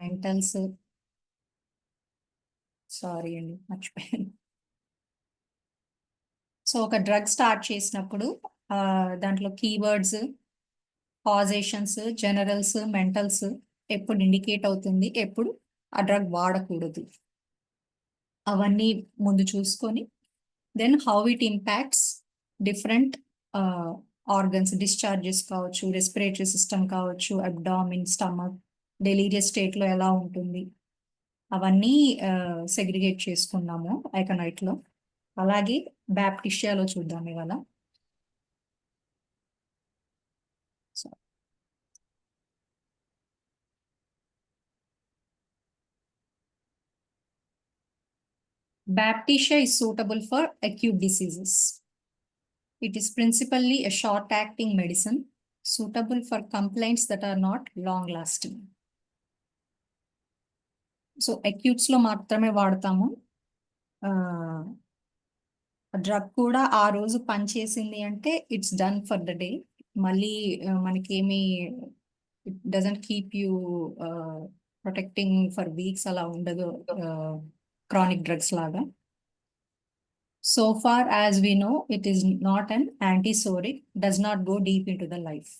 మెంటల్స్, sorry అండి మర్చిపోయాను. So ఒక డ్రగ్ స్టార్ట్ చేసినప్పుడు దాంట్లో కీవర్డ్స్, కాజేషన్స్, జనరల్స్, మెంటల్స్ ఎప్పుడు ఇండికేట్ అవుతుంది, ఎప్పుడు ఆ డ్రగ్ వాడకూడదు, అవన్నీ ముందు చూసుకొని then how it impacts different organs, discharges కావచ్చు, రెస్పిరేటరీ సిస్టమ్ కావచ్చు, అబ్డామిన్, స్టమక్, డెలీరియస్ స్టేట్లో ఎలా ఉంటుంది, అవన్నీ సెగ్రిగేట్ చేసుకున్నాము ఐకనైట్లో. అలాగే బ్యాప్టిషియాలో చూద్దాం ఇవాళ. Baptisia is suitable for acute diseases. It is principally a short-acting medicine suitable for complaints that are not long-lasting. So acutes లో మాత్రమే వాడతాము. డ్రగ్ కూడా ఆ రోజు పనిచేసింది అంటే it's done for the day. మళ్ళీ మనకేమి it doesn't keep you protecting for weeks అలా ఉండదు క్రానిక్ డ్రగ్స్ లాగా. So far as we know, it is not an antisoric, does not go deep into the life.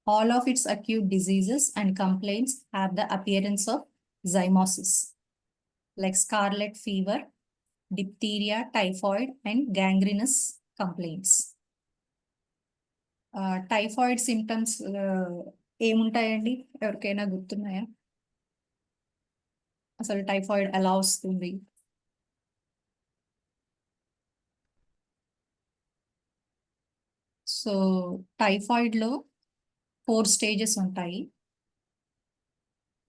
All of its acute diseases and complaints have the appearance of zymosis, like scarlet fever, diphtheria, typhoid, and gangrenous complaints. Typhoid symptoms ఏముంటాయండి, ఎవరికైనా గుర్తున్నాయా? అసలు typhoid ఎలా వస్తుంది? So typhoid లో 4 stages ఉంటాయి.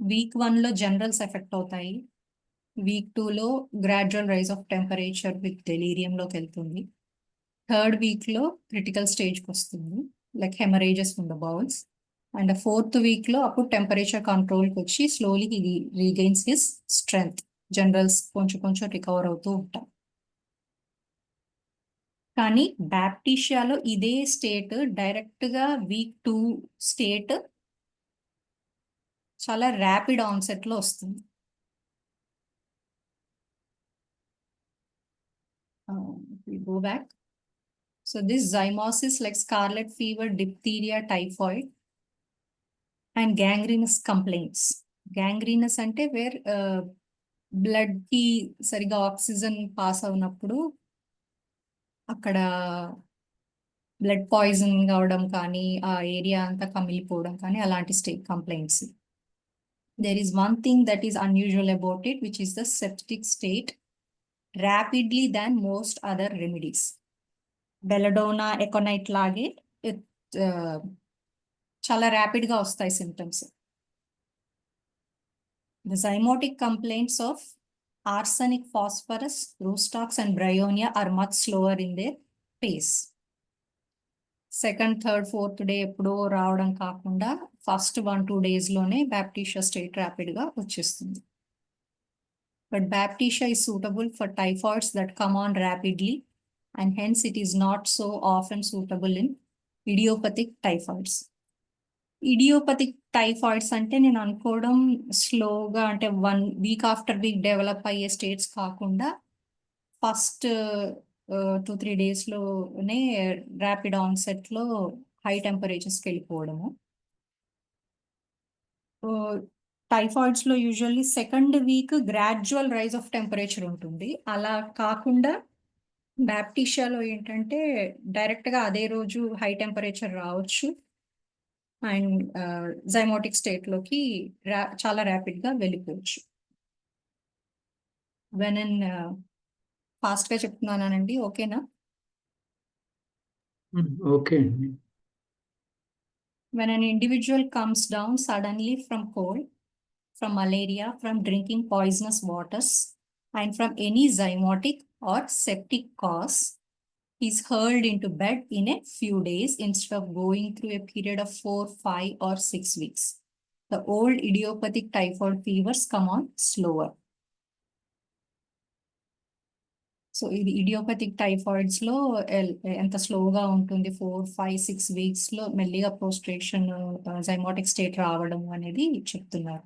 Week 1 లో generals effect అవుతాయి. Week 2 లో gradual rise of temperature with డెలీరియంలోకి వెళ్తుంది. థర్డ్ వీక్ లో క్రిటికల్ స్టేజ్కి వస్తుంది, like haemorrhages in the bowels. And 4th week లో అప్పుడు టెంపరేచర్ కంట్రోల్కి వచ్చి slowly regains his strength. Generals కొంచెం కొంచెం రికవర్ అవుతూ ఉంటాం. కానీ బ్యాప్టిషియాలో ఇదే స్టేట్ డైరెక్ట్ గా వీక్ 2 స్టేట్ చాలా ర్యాపిడ్ ఆన్సెట్ లో వస్తుంది. Go back. So this zymosis, like scarlet fever, diphtheria, typhoid, and gangrenous complaints. Gangrenous అంటే వేర్ బ్లడ్ కి సరిగా ఆక్సిజన్ పాస్ అవునప్పుడు అక్కడ బ్లడ్ పాయిజన్ కావడం కానీ, ఆ ఏరియా అంతా కమిలిపోవడం కానీ, అలాంటి state complaints. There is one thing that is unusual about it, which is the septic state rapidly than most other remedies. Belladonna, aconite లాగే చాలా ర్యాపిడ్ గా వస్తాయి symptoms. The zymotic complaints of arsenic, phosphorus, roostox, and bryonia are much slower in their pace. Second, third, fourth day ఎప్పుడో రావడం కాకుండా first 1-2 days లోనే Baptisia state rapid గా వచ్చేస్తుంది. But Baptisia is suitable for typhoids that come on rapidly, and hence it is not so often suitable in idiopathic typhoids. Idiopathic typhoids అంటే నేను అనుకోవడం స్లోగా, అంటే 1 week after week డెవలప్ అయ్యే states కాకుండా first 2-3 days లోనే ర్యాపిడ్ ఆన్సెట్ లో high టెంపరేచర్స్కి వెళ్ళిపోవడము. టైఫాయిడ్స్ లో usually second week gradual rise of temperature ఉంటుంది. అలా కాకుండా బ్యాప్టిషియాలో ఏంటంటే డైరెక్ట్ గా అదే రోజు హై టెంపరేచర్ రావచ్చు అండ్ జైమోటిక్ స్టేట్ లోకి చాలా ర్యాపిడ్ గా వెళ్ళిపోవచ్చు. వెన్ ఫాస్ట్ గా చెప్తున్నానండి, ఓకేనా? Okay. When an individual comes down suddenly from cold, from malaria, from drinking poisonous waters, and from any zymotic or septic cause, is hurled into bed in a few days instead of going through a period of 4, 5, or 6 weeks. The old idiopathic typhoid fevers come on slower. So ఇది idiopathic typhoids లో ఎంత స్లోగా ఉంటుంది, 4, 5, 6 weeks లో మెల్లిగా ప్రోస్ట్రేషన్, జైమోటిక్ state రావడం అనేది చెప్తున్నారు.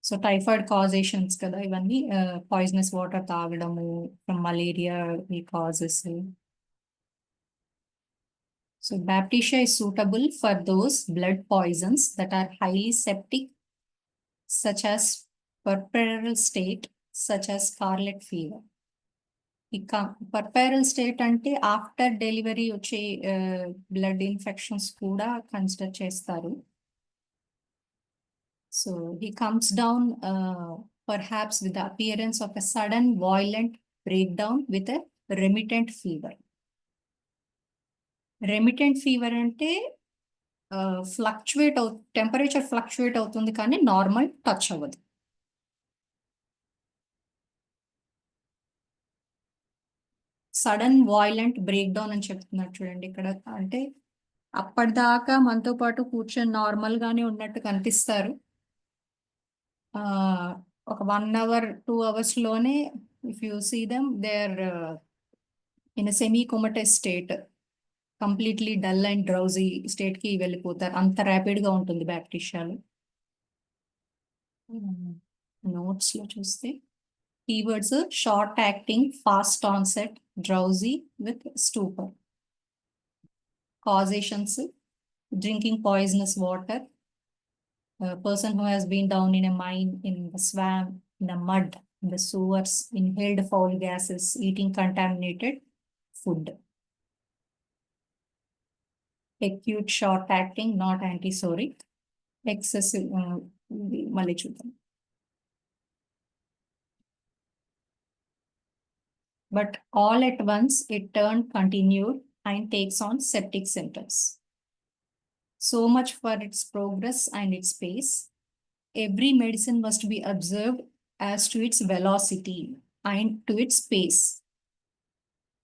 సో టైఫాయిడ్ కాజేషన్స్ కదా ఇవన్నీ, పాయిజనస్ వాటర్ తాగడము, ఫ్రమ్ మలేరియా ఈ causes. So Baptisia is suitable for those blood poisons that are highly septic, such as puerperal state, such as scarlet fever. ఇక పర్పైరల్ స్టేట్ అంటే ఆఫ్టర్ డెలివరీ వచ్చే blood infections కూడా consider చేస్తారు. So he comes down perhaps with the appearance of a sudden violent break down with a remittent fever. Remittent fever అంటే temperature fluctuate అవుతుంది కానీ normal touch అవ్వదు. Sudden violent break down అని చెప్తున్నారు చూడండి ఇక్కడ. అంటే అప్పటిదాకా మనతో పాటు కూర్చొని నార్మల్ గానే ఉన్నట్టు కనిపిస్తారు, ఒక 1 hour 2 hours లోనే if you see them they are in semi comatose state, completely dull and drowsy state కి వెళ్ళిపోతారు. అంత ర్యాపిడ్ గా ఉంటుంది బ్యాక్టీరియాలు. నోట్స్ లో చూస్తే keywords short acting, fast onset, drowsy with stupor. Causations: drinking poisonous water, a person who has been down in a mine, in the swamp, in the mud, in the sewers, inhaled foul gases, eating contaminated food. Acute short acting, not antisoric. Excessive, మళ్ళీ చూద్దాం. But all at once it turned continued and takes on septic symptoms. So much for its progress and its pace. Every medicine must be observed as to its velocity and to its pace.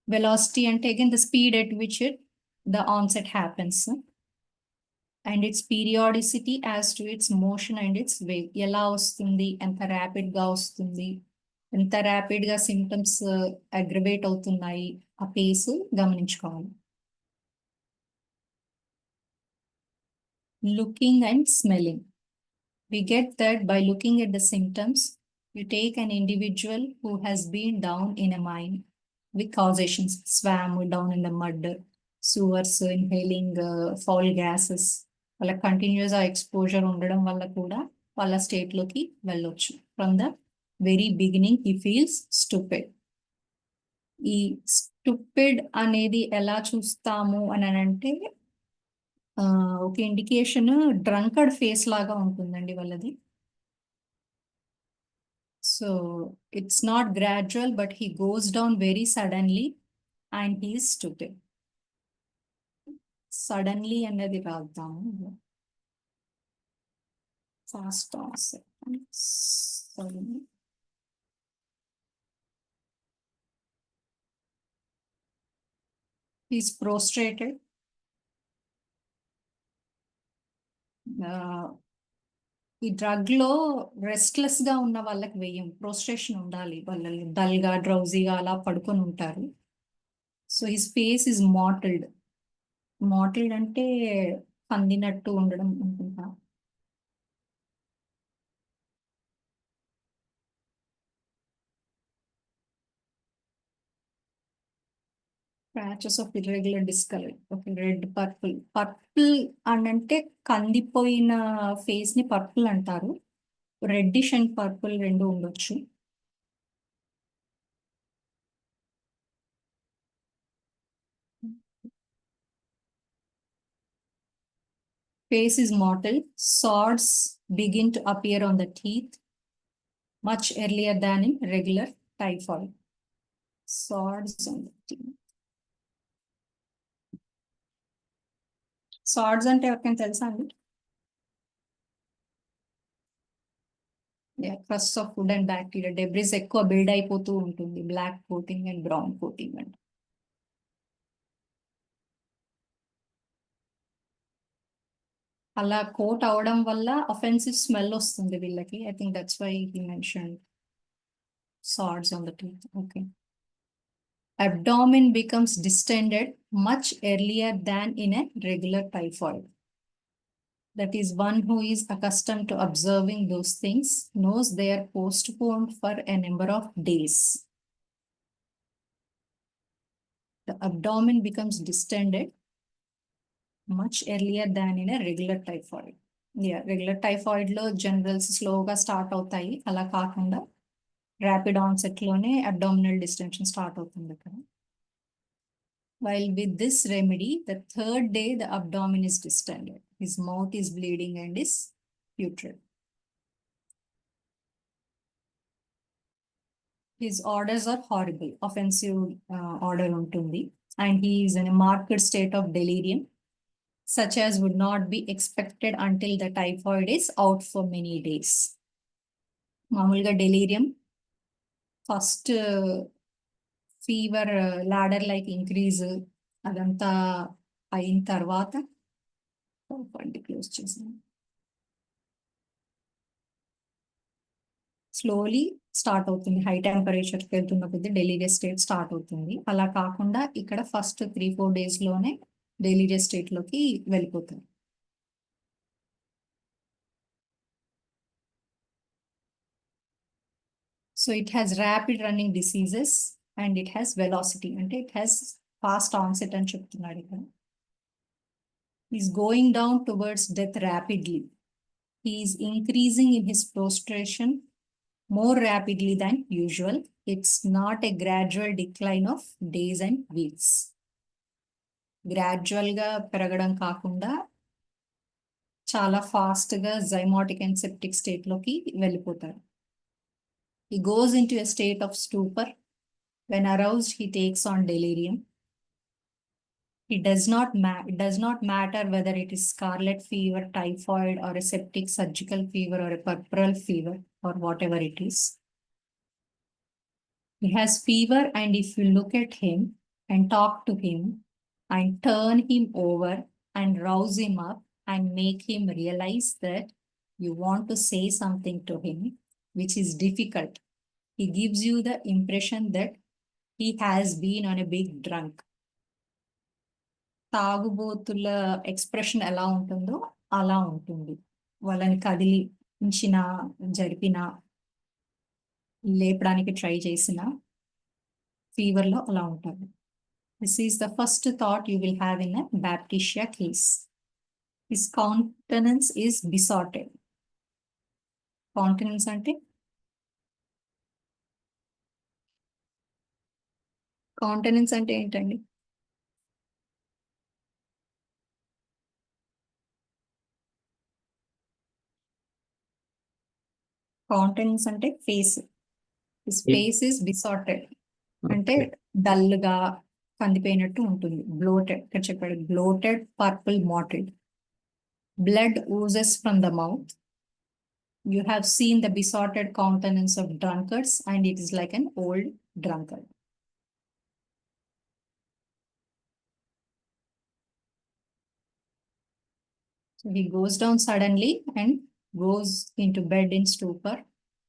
Velocity and again the speed at which the onset happens, and its periodicity as to its motion and its wave. ఎలా వస్తుంది, ఎంత rapid గా వస్తుంది, ఎంత rapid గా symptoms aggravate అవుతున్నాయి, ఆ face గమనించుకోవాలి. Looking and smelling. We get that by looking at the symptoms. You take an individual who has been down in a mine with causations, swam down in the mud, sewers, inhaling foul gases, వాళ్ళ continuous ఆ exposure ఉండడం వల్ల కూడా వాళ్ళ state లోకి వెళ్ళొచ్చు. From the very beginning he feels stupid. ఈ stupid అనేది ఎలా చూస్తాము అని అంటే, ఒక ఇండికేషన్ డ్రంకర్డ్ ఫేస్ లాగా ఉంటుందండి వాళ్ళది. So it's not gradual, but he goes down very suddenly and he is stupid. Suddenly అన్నది రాద్దాము. Fast onset. Suddenly. He is prostrated. ఈ డ్రగ్ లో రెస్ట్లెస్ గా ఉన్న వాళ్ళకి వేయం, ప్రోస్ట్రేషన్ ఉండాలి, వాళ్ళు డల్ గా డ్రౌజీగా అలా పడుకొని ఉంటారు. So his face is mottled. Mottled అంటే పందినట్టు ఉండడం అనుకుంటా. Patches of irregular discolour. Okay, red, purple. Purple అని అంటే కందిపోయిన ఫేస్ ని పర్పుల్ అంటారు. రెడ్డిష్ అండ్ పర్పుల్ రెండు ఉండొచ్చు. Face is mottled. Sods begin to appear on the teeth much earlier than in regular typhoid. Sods on the teeth. Sods అంటే ఎవరికైనా తెలుసా అండి? Crust of food and bacteria debris ఎక్కువ build అయిపోతూ ఉంటుంది, black coating and brown coating and. అలా coat అవడం వల్ల అఫెన్సివ్ స్మెల్ వస్తుంది వీళ్ళకి. I think that's why he mention. Swords on the teeth. Okay. Abdomen becomes distended much earlier than in a regular typhoid. That is, one who is accustomed to observing those things knows they are postponed for a number of days. The abdomen becomes distended much earlier than in a regular typhoid. Yeah, regular typhoid లో generals స్లోగా start అవుతాయి. అలా కాకుండా rapid onset లోనే abdominal distension start అవుతుంది ఇక్కడ. While with this remedy, the third day the abdomen is distended. His mouth is bleeding and is putrid. His orders are horrible, offensive order ఉంటుంది. And he is in a marked state of delirium, such as would not be expected until the typhoid is out for many days. మామూలుగా delirium first fever ladder like increase అదంతా అయిన తర్వాత close చేసాను. Slowly start అవుతుంది. High టెంపరేచర్కి వెళ్తున్న కొద్ది డెలీరియస్ state start అవుతుంది. అలా కాకుండా ఇక్కడ ఫస్ట్ 3-4 days లోనే డెలీరియస్ స్టేట్ లోకి వెళ్ళిపోతుంది. So it has rapid running diseases and it has velocity, అంటే it has fast onset అని చెప్తున్నాడు ఇక్కడ. He's going down towards death rapidly. He is increasing in his prostration more rapidly than usual. It's not a gradual decline of days and weeks. Gradual గా పెరగడం కాకుండా చాలా fast గా జైమాటిక్ and septic state లోకి వెళ్ళిపోతారు. He goes into a state of stupor. When aroused, he takes on delirium. It does not matter whether it is scarlet fever, typhoid, or a septic surgical fever, or a puerperal fever, or whatever it is. He has fever, and if you look at him and talk to him and turn him over and rouse him up and make him realize that you want to say something to him, which is difficult, he gives you the impression that he has been on a big drunk. తాగుబోతుల expression ఎలా ఉంటుందో అలా ఉంటుంది. వాళ్ళని కదిలించిన, జరిపిన, లేపడానికి try చేసిన fever లో అలా ఉంటారు. This is the first thought you will have in a Baptisia case. His countenance is besotted. Countenance అంటే ఏంటండి? కౌంటెనెన్స్ అంటే face. His face is besotted అంటే డల్ గా కందిపోయినట్టు ఉంటుంది. బ్లోటెడ్, ఇక్కడ చెప్పాడు bloated, purple mottled. Blood oozes from the mouth. You have seen the besotted countenance of drunkards, and it is like an old drunkard. So he goes down suddenly and goes into bed in stupor.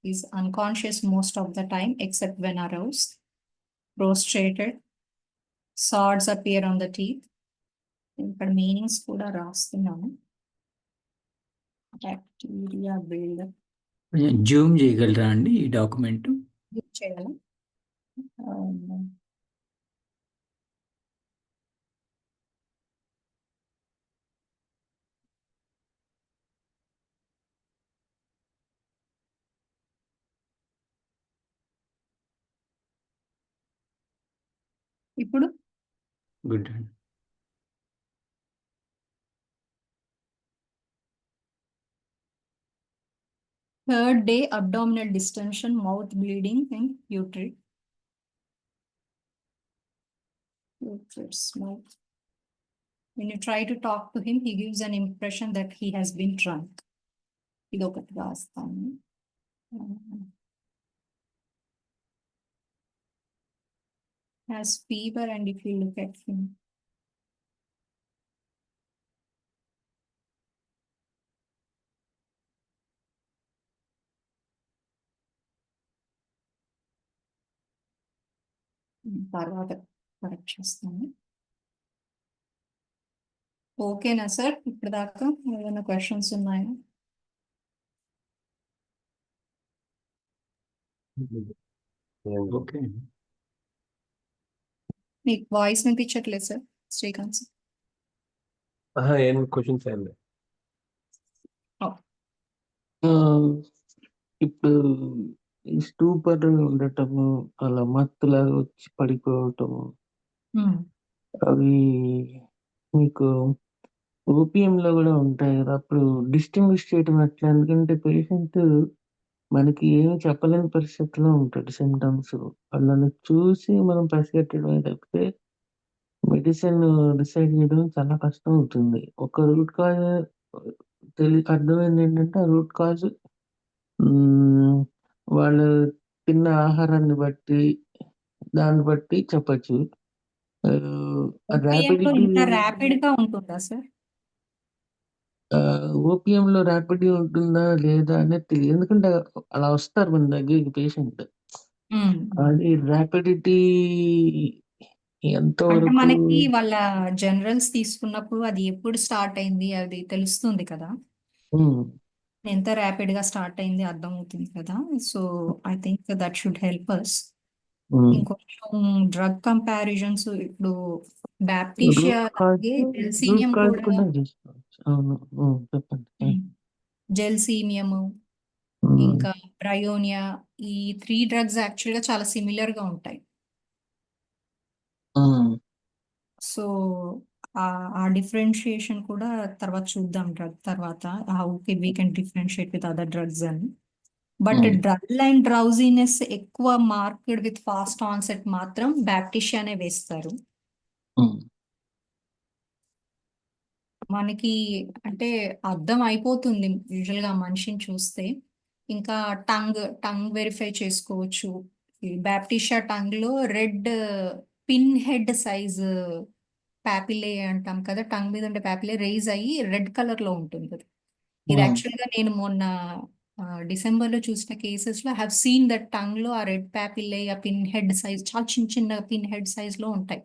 He's unconscious most of the time except when aroused. Prostrated. Swords appear on the teeth. ఇక్కడ meanings కూడా రాస్తున్నాను. Bacteria buildup Zoom చేయగలరా అండి ఈ document? చేయాలి. ఇప్పుడు good అండి. third day, abdominal distension, mouth bleeding, and putrid. Putrid smoke. When you try to talk to him, he gives an impression that he has been drunk. ఇదొకటి రాస్తాను. Has fever, and if you look at him, తర్వాత correct చేస్తాను. ఓకేనా sir? ఇప్పుడు దాకా ఏమైనా questions ఉన్నాయా? Okay. మీకు వాయిస్ వినిపించట్లేదు సార్ శ్రీకాంత్ సార్. ఏం క్వశ్చన్స్ ఏం లేవు. ఆ, ఇప్పుడు ఈ స్టూపర్ ఉండటము అలా మత్తులాగా వచ్చి పడిపోవటము అవి మీకు ఓపీఎం లో కూడా ఉంటాయి కదా, అప్పుడు డిస్టింగ్విష్ చేయటం ఎట్లా? ఎందుకంటే పేషెంట్ మనకి ఏమి చెప్పలేని పరిస్థితిలో ఉంటాడు, సిమ్టమ్స్ వాళ్ళని చూసి మనం పసిగట్టడమే తప్పితే మెడిసిన్ డిసైడ్ చేయడం చాలా కష్టం అవుతుంది. ఒక రూట్ కాజ్ అర్థమైంది ఏంటంటే, ఆ రూట్ కాజ్ వాళ్ళు తిన్న ఆహారాన్ని బట్టి దాన్ని బట్టి చెప్పచ్చు. ర్యాపిడిటీ ఇంకా ర్యాపిడ్ గా ఉంటుందా సార్? ఓపీఎం లో ర్యాపిడిటీ ఉంటుందా లేదా అనేది తెలియదు, ఎందుకంటే అలా వస్తారు మన దగ్గరికి పేషెంట్. అది ర్యాపిడిటీ అంటే ఎంతవరకు? మనకి వాళ్ళ జనరల్స్ తీసుకున్నప్పుడు అది ఎప్పుడు స్టార్ట్ అయింది అది తెలుస్తుంది కదా, ఉమ్, ఎంత ర్యాపిడ్ గా స్టార్ట్ అయింది అర్థం అవుతుంది కదా. So I think that should help us. Um. ఇంకొంచెం డ్రగ్ కంపారిజన్స్ ఇప్పుడు రూట్ బ్యాప్టిషియా కాజ్ జెల్సీమియం కూడా కూడా చేసుకోవచ్చు. అవును. చెప్పండి. జెల్సీమియం ఉమ్, ఇంకా బ్రయోనియా, ఈ 3 డ్రగ్స్ యాక్చువల్ గా చాలా సిమిలర్ గా ఉంటాయి. ఉమ్, సో ఆ డిఫరెన్షియేషన్ కూడా తర్వాత చూద్దాం డ్రగ్ తర్వాత, how we can differentiate with other drugs అని. But um, dull and drowsiness ఎక్కువ మార్క్డ్ విత్ ఫాస్ట్ ఆన్సెట్ మాత్రం బ్యాప్టిషియానే వేస్తారు. ఉమ్, మనకి అంటే అర్థం అయిపోతుంది యూజువల్ గా మనిషిని చూస్తే. ఇంకా టంగ్ వెరిఫై చేసుకోవచ్చు. బ్యాప్టిషియా టంగ్ లో రెడ్ పిన్ హెడ్ సైజ్ ప్యాపిలే అంటాం కదా, టంగ్ మీద ఉండే ప్యాపిలే రైజ్ అయ్యి రెడ్ కలర్ లో ఉంటుంది అది. ఇది ఉమ్, యాక్చువల్ గా నేను మొన్న డిసెంబర్ లో చూసిన కేసెస్ లో హ్యావ్ సీన్ దట్ టంగ్ లో ఆ రెడ్ ప్యాపిలే, ఆ పిన్ హెడ్ సైజ్ చాలా చిన్న చిన్న పిన్ హెడ్ సైజ్ లో ఉంటాయి.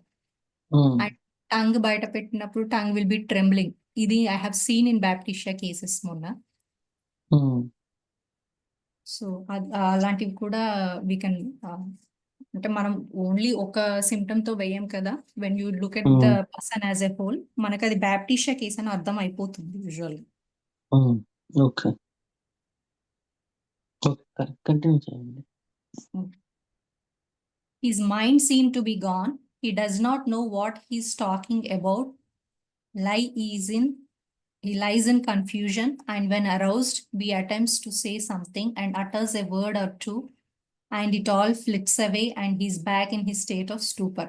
ఉమ్, అండ్ టంగ్ బయట పెట్టినప్పుడు టంగ్ విల్ బి ట్రెంబ్లింగ్. ఇది I have seen in Baptisia cases మొన్న. ఉమ్, సో అలాంటివి కూడా వీ కెన్, అంటే మనం ఓన్లీ ఒక సిమ్టమ్ తో వేయం కదా, when you look at the um, person as a whole మనకు అది బ్యాప్టిషియా కేస్ అని అర్థం అయిపోతుంది యూజువల్. ఉమ్. ఓకే, ఓకే, కంటిన్యూ చేయండి. His mind seemed to be gone. He does not know what he's talking about. Lie is in He lies in confusion, and when aroused, he attempts to say something and utters a word or two, and it all flits away, and he's back in his state of stupor.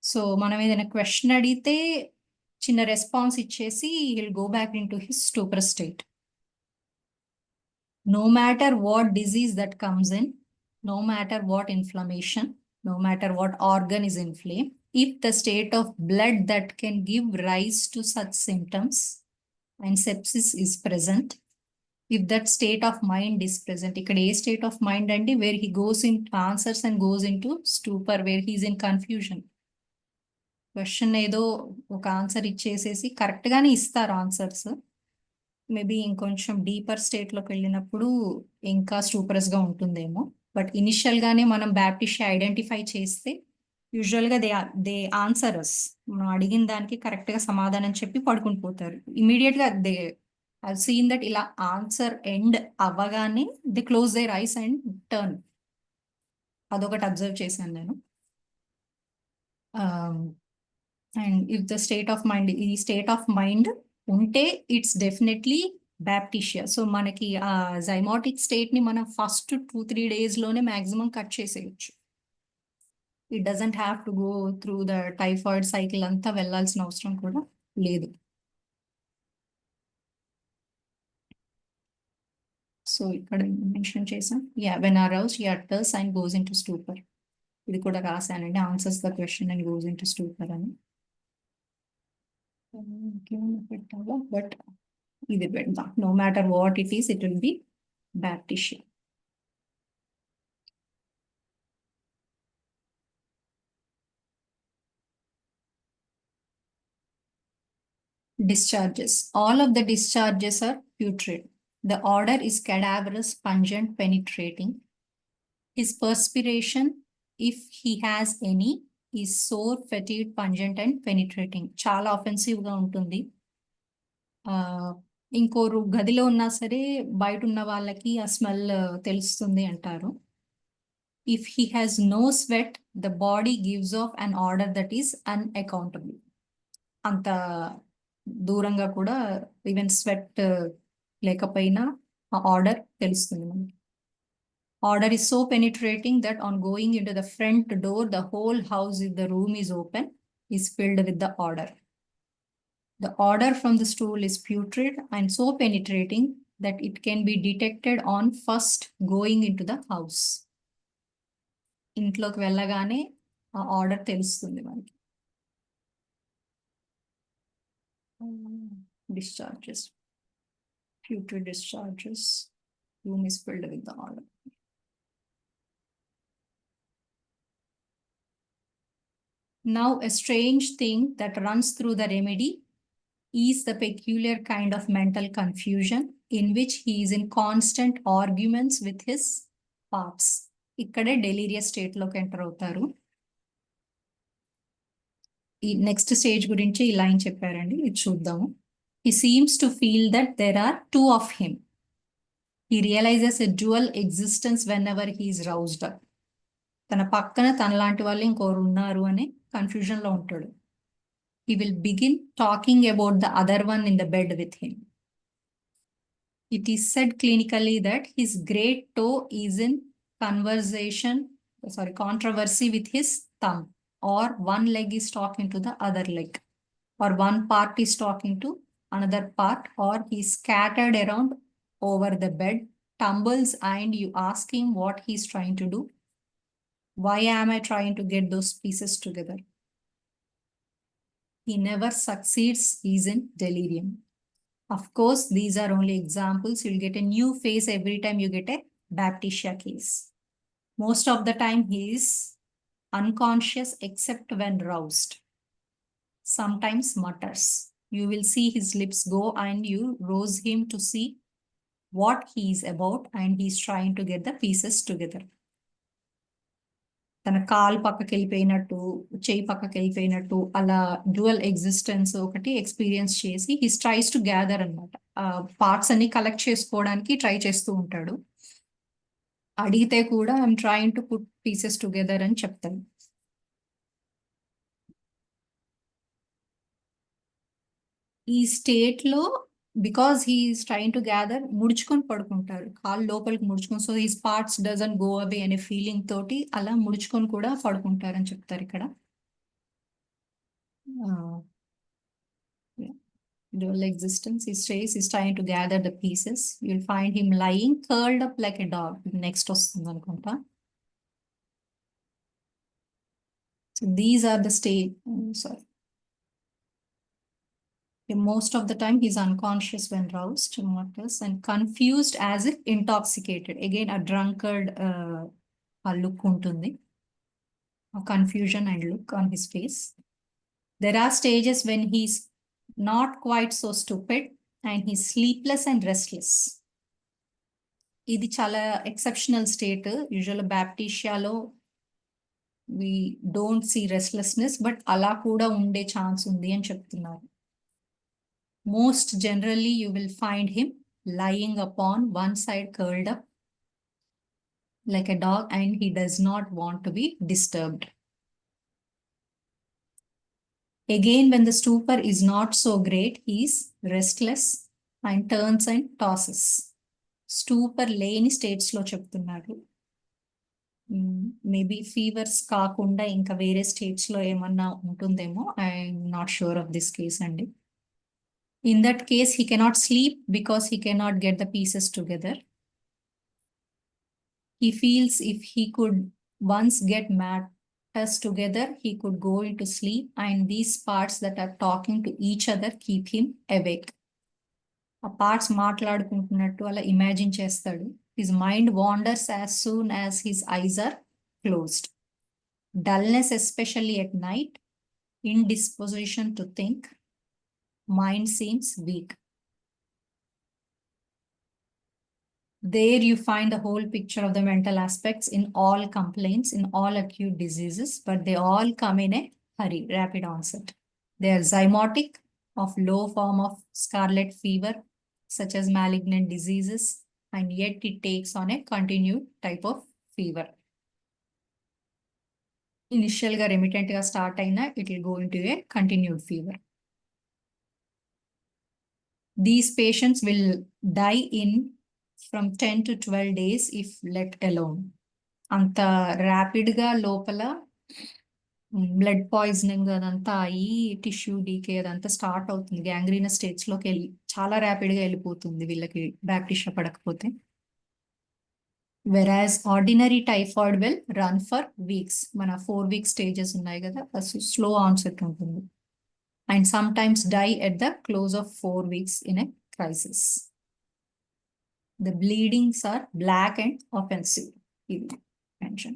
So, మనం ఏదైనా question అడిగితే చిన్న response ఇచ్చేసి he'll go back into his stupor state. No matter what disease that comes in, no matter what inflammation, no matter what organ is inflamed, if the state of blood that can give rise to such symptoms and sepsis is present, if that state of mind is present, ikkada a state of mind andi where he goes into answers and goes into stupor, where he is in confusion. Question ఏదో ఒక answer ఇచ్చేసేసి correct గానే ఇస్తారు answers, maybe ఇంకొంచెం deeper state లోకి వెళ్ళినప్పుడు ఇంకా స్టూపరస్ గా ఉంటుందేమో. బట్ ఇనిషియల్ గానే మనం బ్యాప్టిషియా ఐడెంటిఫై చేస్తే యూజువల్ గా దే ఆన్సరస్, మనం అడిగిన దానికి కరెక్ట్ గా సమాధానం చెప్పి పడుకుని పోతారు. ఇమీడియట్ గా దే I've seen that ఇలా ఆన్సర్ ఎండ్ అవ్వగానే they close there ice and turn. అదొకటి అబ్జర్వ్ చేశాను నేను. And if the state of mind, ఈ స్టేట్ ఆఫ్ మైండ్ ఉంటే ఇట్స్ డెఫినెట్లీ బ్యాప్టిషియా. సో మనకి ఆ జైమాటిక్ స్టేట్ ని మనం ఫస్ట్ 2-3 days లోనే మాక్సిమం కట్ చేసేయచ్చు. It doesn't have to go through the typhoid cycle అంతా వెళ్ళాల్సిన అవసరం కూడా లేదు. సో ఇక్కడ మెన్షన్ చేసాం, when arouse he utters and goes into stupor. ఇది కూడా రాశానండి, answers the question and goes into stupor అని. పెట్టాలా, బట్ ఇది పెడదాం. No matter what it is, it will be Baptisia. Discharges. All of the discharges are putrid. The odor is cadaverous, pungent, penetrating. His perspiration, if he has any, is sore, fetid, pungent and penetrating. చాలా offensive గా ఉంటుంది. ఇంకోరు గదిలో ఉన్నా సరే బయట ఉన్న వాళ్ళకి ఆ స్మెల్ తెలుస్తుంది అంటారు. If he has no sweat, the body gives off an odor that is unaccountable. అంత దూరంగా కూడా ఈవెన్ స్వెట్ లేకపోయినా ఆ ఆర్డర్ తెలుస్తుంది మనకి. Order is so penetrating that on going into the front door, the whole house, if the room is open, is filled with the odor. The odor from the stool is putrid and so penetrating that it can be detected on first going into the house. ఇంట్లోకి వెళ్ళగానే ఆ order తెలుస్తుంది మనకి. Discharges. Putrid discharges. Room is filled with the odor. Now, a strange thing that runs through the remedy is the peculiar kind of mental confusion in which he is in constant arguments with his parts. ikkade delirious state loki enter avutaru. ఈ next stage గురించి ఈ line చెప్పారండి, ఇది చూద్దాము. He seems to feel that there are two of him. He realizes a dual existence whenever he is roused up. తన పక్కన తనలాంటి వాళ్ళు ఇంకోరు ఉన్నారు అనే కన్ఫ్యూజన్ లో ఉంటాడు. He will begin talking about the other one in the bed with him. It is said clinically that his great toe is in controversy with his thumb, or one leg is talking to the other leg, or one part is talking to another part, or he is scattered around over the bed, tumbles, and you ask him what he is trying to do. Why am I trying to get those pieces together? He never succeeds. He's in delirium. Of course, these are only examples. You'll get a new face every time you get a Baptisia case. Most of the time, he is unconscious except when roused. Sometimes mutters. You will see his lips go and you rouse him to see what he is about, and he's trying to get the pieces together. తన కాలు పక్కకి వెళ్ళిపోయినట్టు, చేయి పక్కకి వెళ్ళిపోయినట్టు, అలా dual existence ఒకటి experience చేసి his tries to gather అనమాట. పార్ట్స్ అన్ని కలెక్ట్ చేసుకోవడానికి ట్రై చేస్తూ ఉంటాడు. అడిగితే కూడా I'm trying to put pieces together అని చెప్తాడు. ఈ స్టేట్ లో because he's trying to gather ముడుచుకొని పడుకుంటారు, కాళ్ళు లోపలికి ముడుచుకొని. So he's parts doesn't go away అనే ఫీలింగ్ తోటి అలా ముడుచుకొని కూడా పడుకుంటారని చెప్తారు ఇక్కడ. Dual existence, he stays, he's trying to gather the pieces. You'll find him lying curled up like a dog. Next వస్తుంది అనుకుంటా. So these are the state. Most of the time he's unconscious when roused, mutters, and confused as if intoxicated. Again, a drunkard look untundi. A confusion and look on his face. There are stages when he's not quite so stupid and he's sleepless and restless. ఇది చాలా exceptional state. Usual బ్యాప్టిషియాలో we don't see restlessness, but అలా కూడా ఉండే chance ఉంది అని చెప్తున్నారు. Most generally, you will find him lying upon one side curled up like a dog, and he does not want to be disturbed. Again, when the stupor is not so great, he is restless and turns and tosses. Stupor లేని states లో చెప్తున్నారు. Maybe fevers కాకుండా ఇంకా వేరే states లో ఏమన్నా ఉంటుందేమో. I'm not sure of this case అండి. In that case, he cannot sleep because he cannot get the pieces together. He feels if he could once get matters together, he could go into sleep, and these parts that are talking to each other keep him awake. A parts మాట్లాడుకుంటున్నట్టు అలా imagine చేస్తాడు. His mind wanders as soon as his eyes are closed. Dullness, especially at night, indisposition to think, Mind seems weak. There you find the whole picture of the mental aspects in all complaints, in all acute diseases, but they all come in a hurry, rapid onset. They are zymotic of low form of scarlet fever, such as malignant diseases, and yet it takes on a continued type of fever. Initial ga remittent ga start aina, it will go into a continued fever. These patients will die in from 10 to 12 days if let alone. అంత rapid గా లోపల blood poisoning అదంతా అయ్యి tissue DK అదంతా start అవుతుంది. గ్యాంగ్రీనస్ states లోకి వెళ్ళి చాలా ర్యాపిడ్ గా వెళ్ళిపోతుంది వీళ్ళకి బ్యాక్టీరియా పడకపోతే. Average ordinary typhoid will run for weeks. మన 4 week స్టేజెస్ ఉన్నాయి కదా, స్లో ఆన్సెట్ ఉంటుంది. And sometimes die at the close of 4 weeks in a crisis. The bleedings are black and offensive. Mention.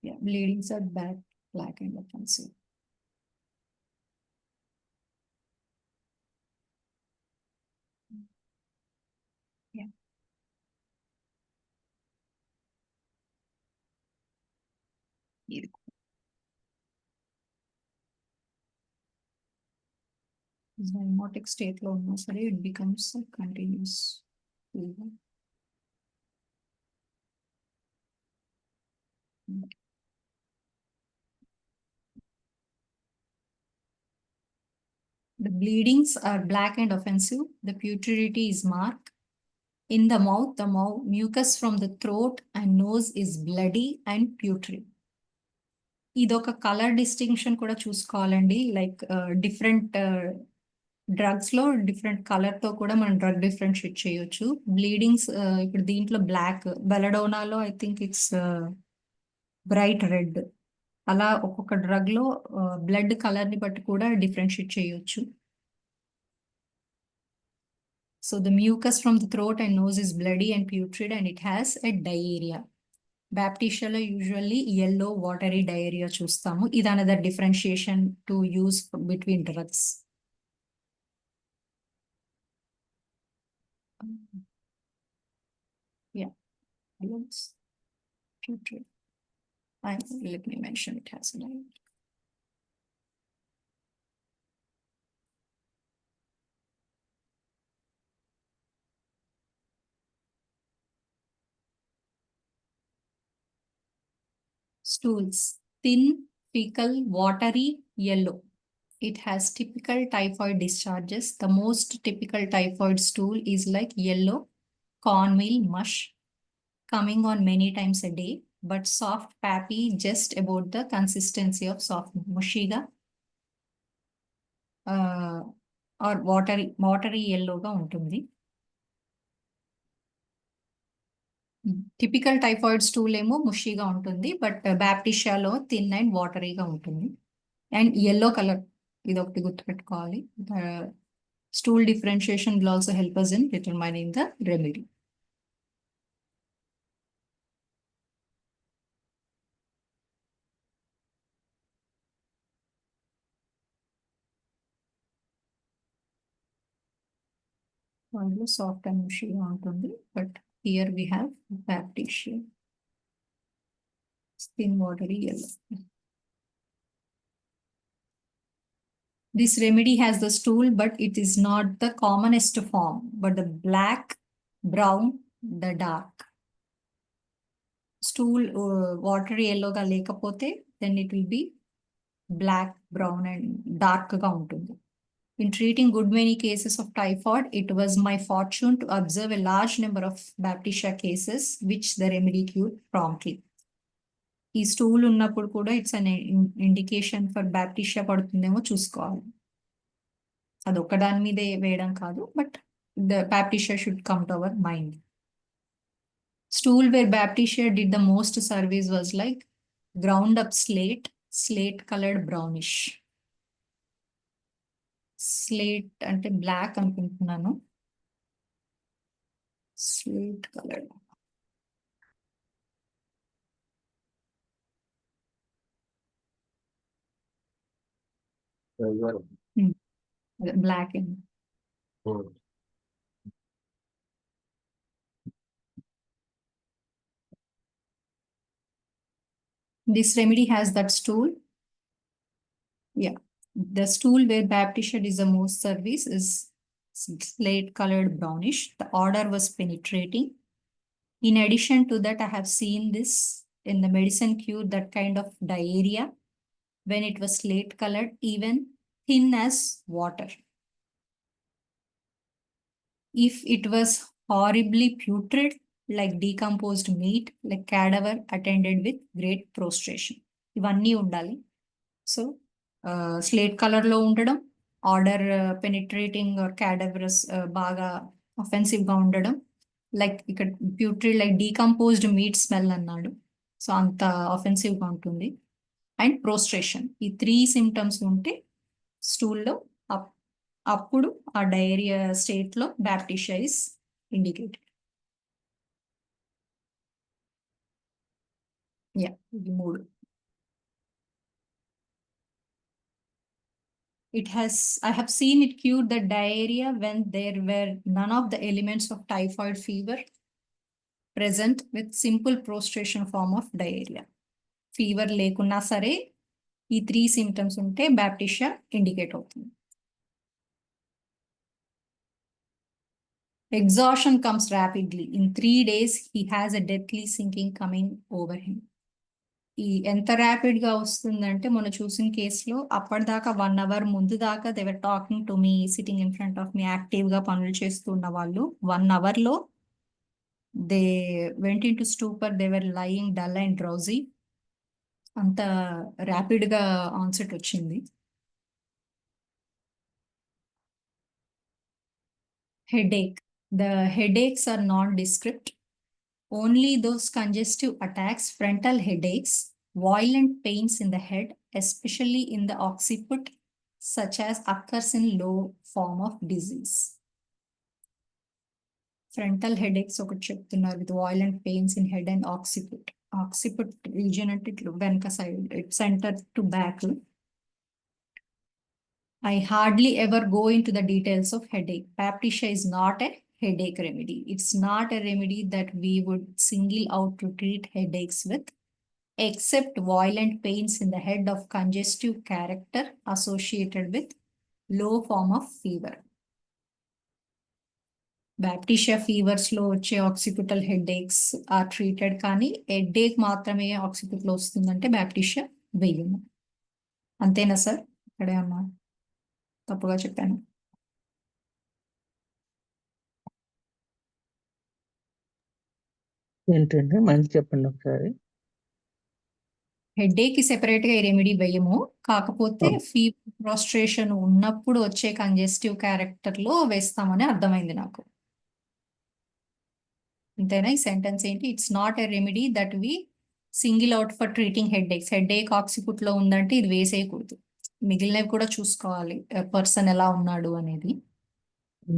Yeah, bleedings are black and offensive. Yeah. Zymotic state lo unna sare it becomes a continuous fever. The bleedings are black and offensive. The putridity is marked. In the mouth, mucus from the throat and nose is bloody and putrid. ఇదొక colour distinction కూడా చూసుకోవాలండి. Like different drugs లో different colour తో కూడా మనం drug differentiate చేయొచ్చు. Bleedings ఇప్పుడు దీంట్లో బ్లాక్, బెలడోనాలో I think it's bright red. అలా ఒక్కొక్క డ్రగ్ లో బ్లడ్ కలర్ ని బట్టి కూడా డిఫరెన్షియేట్ చేయొచ్చు. So the mucus from the throat and nose is bloody and putrid and it has a diarrhoea. బ్యాప్టిషియాలో యూజువల్లీ yellow వాటరీ డయేరియా చూస్తాము. ఇది another differentiation to use between drugs. Yeah, looks putrid. Let me mention it has a name. Stools, thin, fecal, watery, yellow. It has typical typhoid discharges. The most typical typhoid stool is like yellow cornmeal mush, coming on many times a day, but soft pappy just about the consistency of soft mushiga or watery yellow ga ఉంటుంది. Typical typhoid stool ఏమో ముషీగా ఉంటుంది, but బ్యాప్టిషియాలో thin and వాటరీగా ఉంటుంది and yellow colour. ఇది ఒకటి గుర్తుపెట్టుకోవాలి. Stool differentiation will also help us in determining the remedy. వాళ్ళు soft and ముషీగా ఉంటుంది, but here we have Baptisia thin watery yellow. This remedy has the stool, but it is not the commonest form, but the black, brown, the dark. Stool watery yellow ga lekapothe, then it will be black, brown and dark ga ఉంటుంది. In treating good many cases of typhoid, it was my fortune to observe a large number of Baptisia cases, which the remedy cured promptly. ఈ stool ఉన్నప్పుడు కూడా it's an indication for Baptisia పడుతుందేమో చూసుకోవాలి. అది ఒక్కదాని మీదే వేయడం కాదు, but the Baptisia should come to our mind. Stool where Baptisia did the most service was like ground up slate colored brownish. Slate అంటే బ్లాక్ అనుకుంటున్నాను. Slate colored. Black in. This remedy has that stool. Yeah, the stool where Baptisia is the most service is slate colored brownish. The odor was penetrating. In addition to that, I have seen this in the medicine cure, that kind of diarrhea when it was slate colored, even thin as water. If it was horribly putrid, like decomposed meat, like cadaver attended with great prostration. ఇవన్నీ ఉండాలి. So slate colour లో ఉండడం, order penetrating are క్యాడవరస్ బాగా offensive గా ఉండడం, like ఇక్కడ ప్యూట్రిడ్ like decomposed meat smell అన్నాడు, so అంత అఫెన్సివ్ గా ఉంటుంది. అండ్ ప్రోస్ట్రేషన్, ఈ 3 సిమ్టమ్స్ ఉంటే స్టూల్లో అప్పుడు ఆ డయేరియా స్టేట్ లో బ్యాప్టిషియా ఇస్ ఇండికేటెడ్. యా, ఇది 3. I have seen it cure the diarrhea when there were none of the elements of typhoid fever present with simple prostration form of diarrhea. Fever లేకున్నా సరే ఈ 3 symptoms ఉంటే Baptisia indicate అవుతుంది. Exhaustion comes rapidly. In 3 days, he has a deathly sinking coming over him. ఈ ఎంత rapid గా వస్తుందంటే మనం చూసిన కేసులో అప్పటిదాకా 1 hour ముందు దాకా they were talking to me, sitting in front of me, active గా పనులు చేస్తున్న వాళ్ళు 1 hour లో they went in to stupor, they were lying dull and drowsy. అంత ర్యాపిడ్ గా ఆన్సెట్ వచ్చింది. Headache. The headaches are nondescript. Only those congestive attacks, frontal headaches, violent pains in the head, especially in the occiput, such as occurs in low form of disease. Frontal headaches ఒకటి చెప్తున్నారు with violent pains in head and occiput. Occiput region అంటే ఇట్లా వెనక side, it centre to back. I hardly ever go into the details of headache. Baptisia is not a headache remedy. It's not a remedy that we would single out to treat headaches with, except violent pains in the head of congestive character associated with low form of fever. Baptisia fevers లో వచ్చే occipital headaches are treated, కానీ headache మాత్రమే ఆక్సిపిట్ లో వస్తుందంటే Baptisia వేయము. అంతేనా sir? ఇక్కడే అన్నా తప్పుగా చెప్పాను. ఏంటంటే మళ్ళీ చెప్పండి ఒకసారి. హెడేక్ కి సెపరేట్ గా రెమెడీ వేయము, కాకపోతే ఫీవర్ ప్రోస్ట్రేషన్ ఉన్నప్పుడు వచ్చే కంజెస్టివ్ క్యారెక్టర్ లో వేస్తామని అర్థమైంది నాకు. అంతేనా? ఈ సెంటెన్స్ ఏంటి? It's not a remedy that we single out for treating headaches. Headache occiput లో ఉందంటే ఇది వేసేయకూడదు, మిగిలినవి కూడా చూసుకోవాలి పర్సన్ ఎలా ఉన్నాడు అనేది.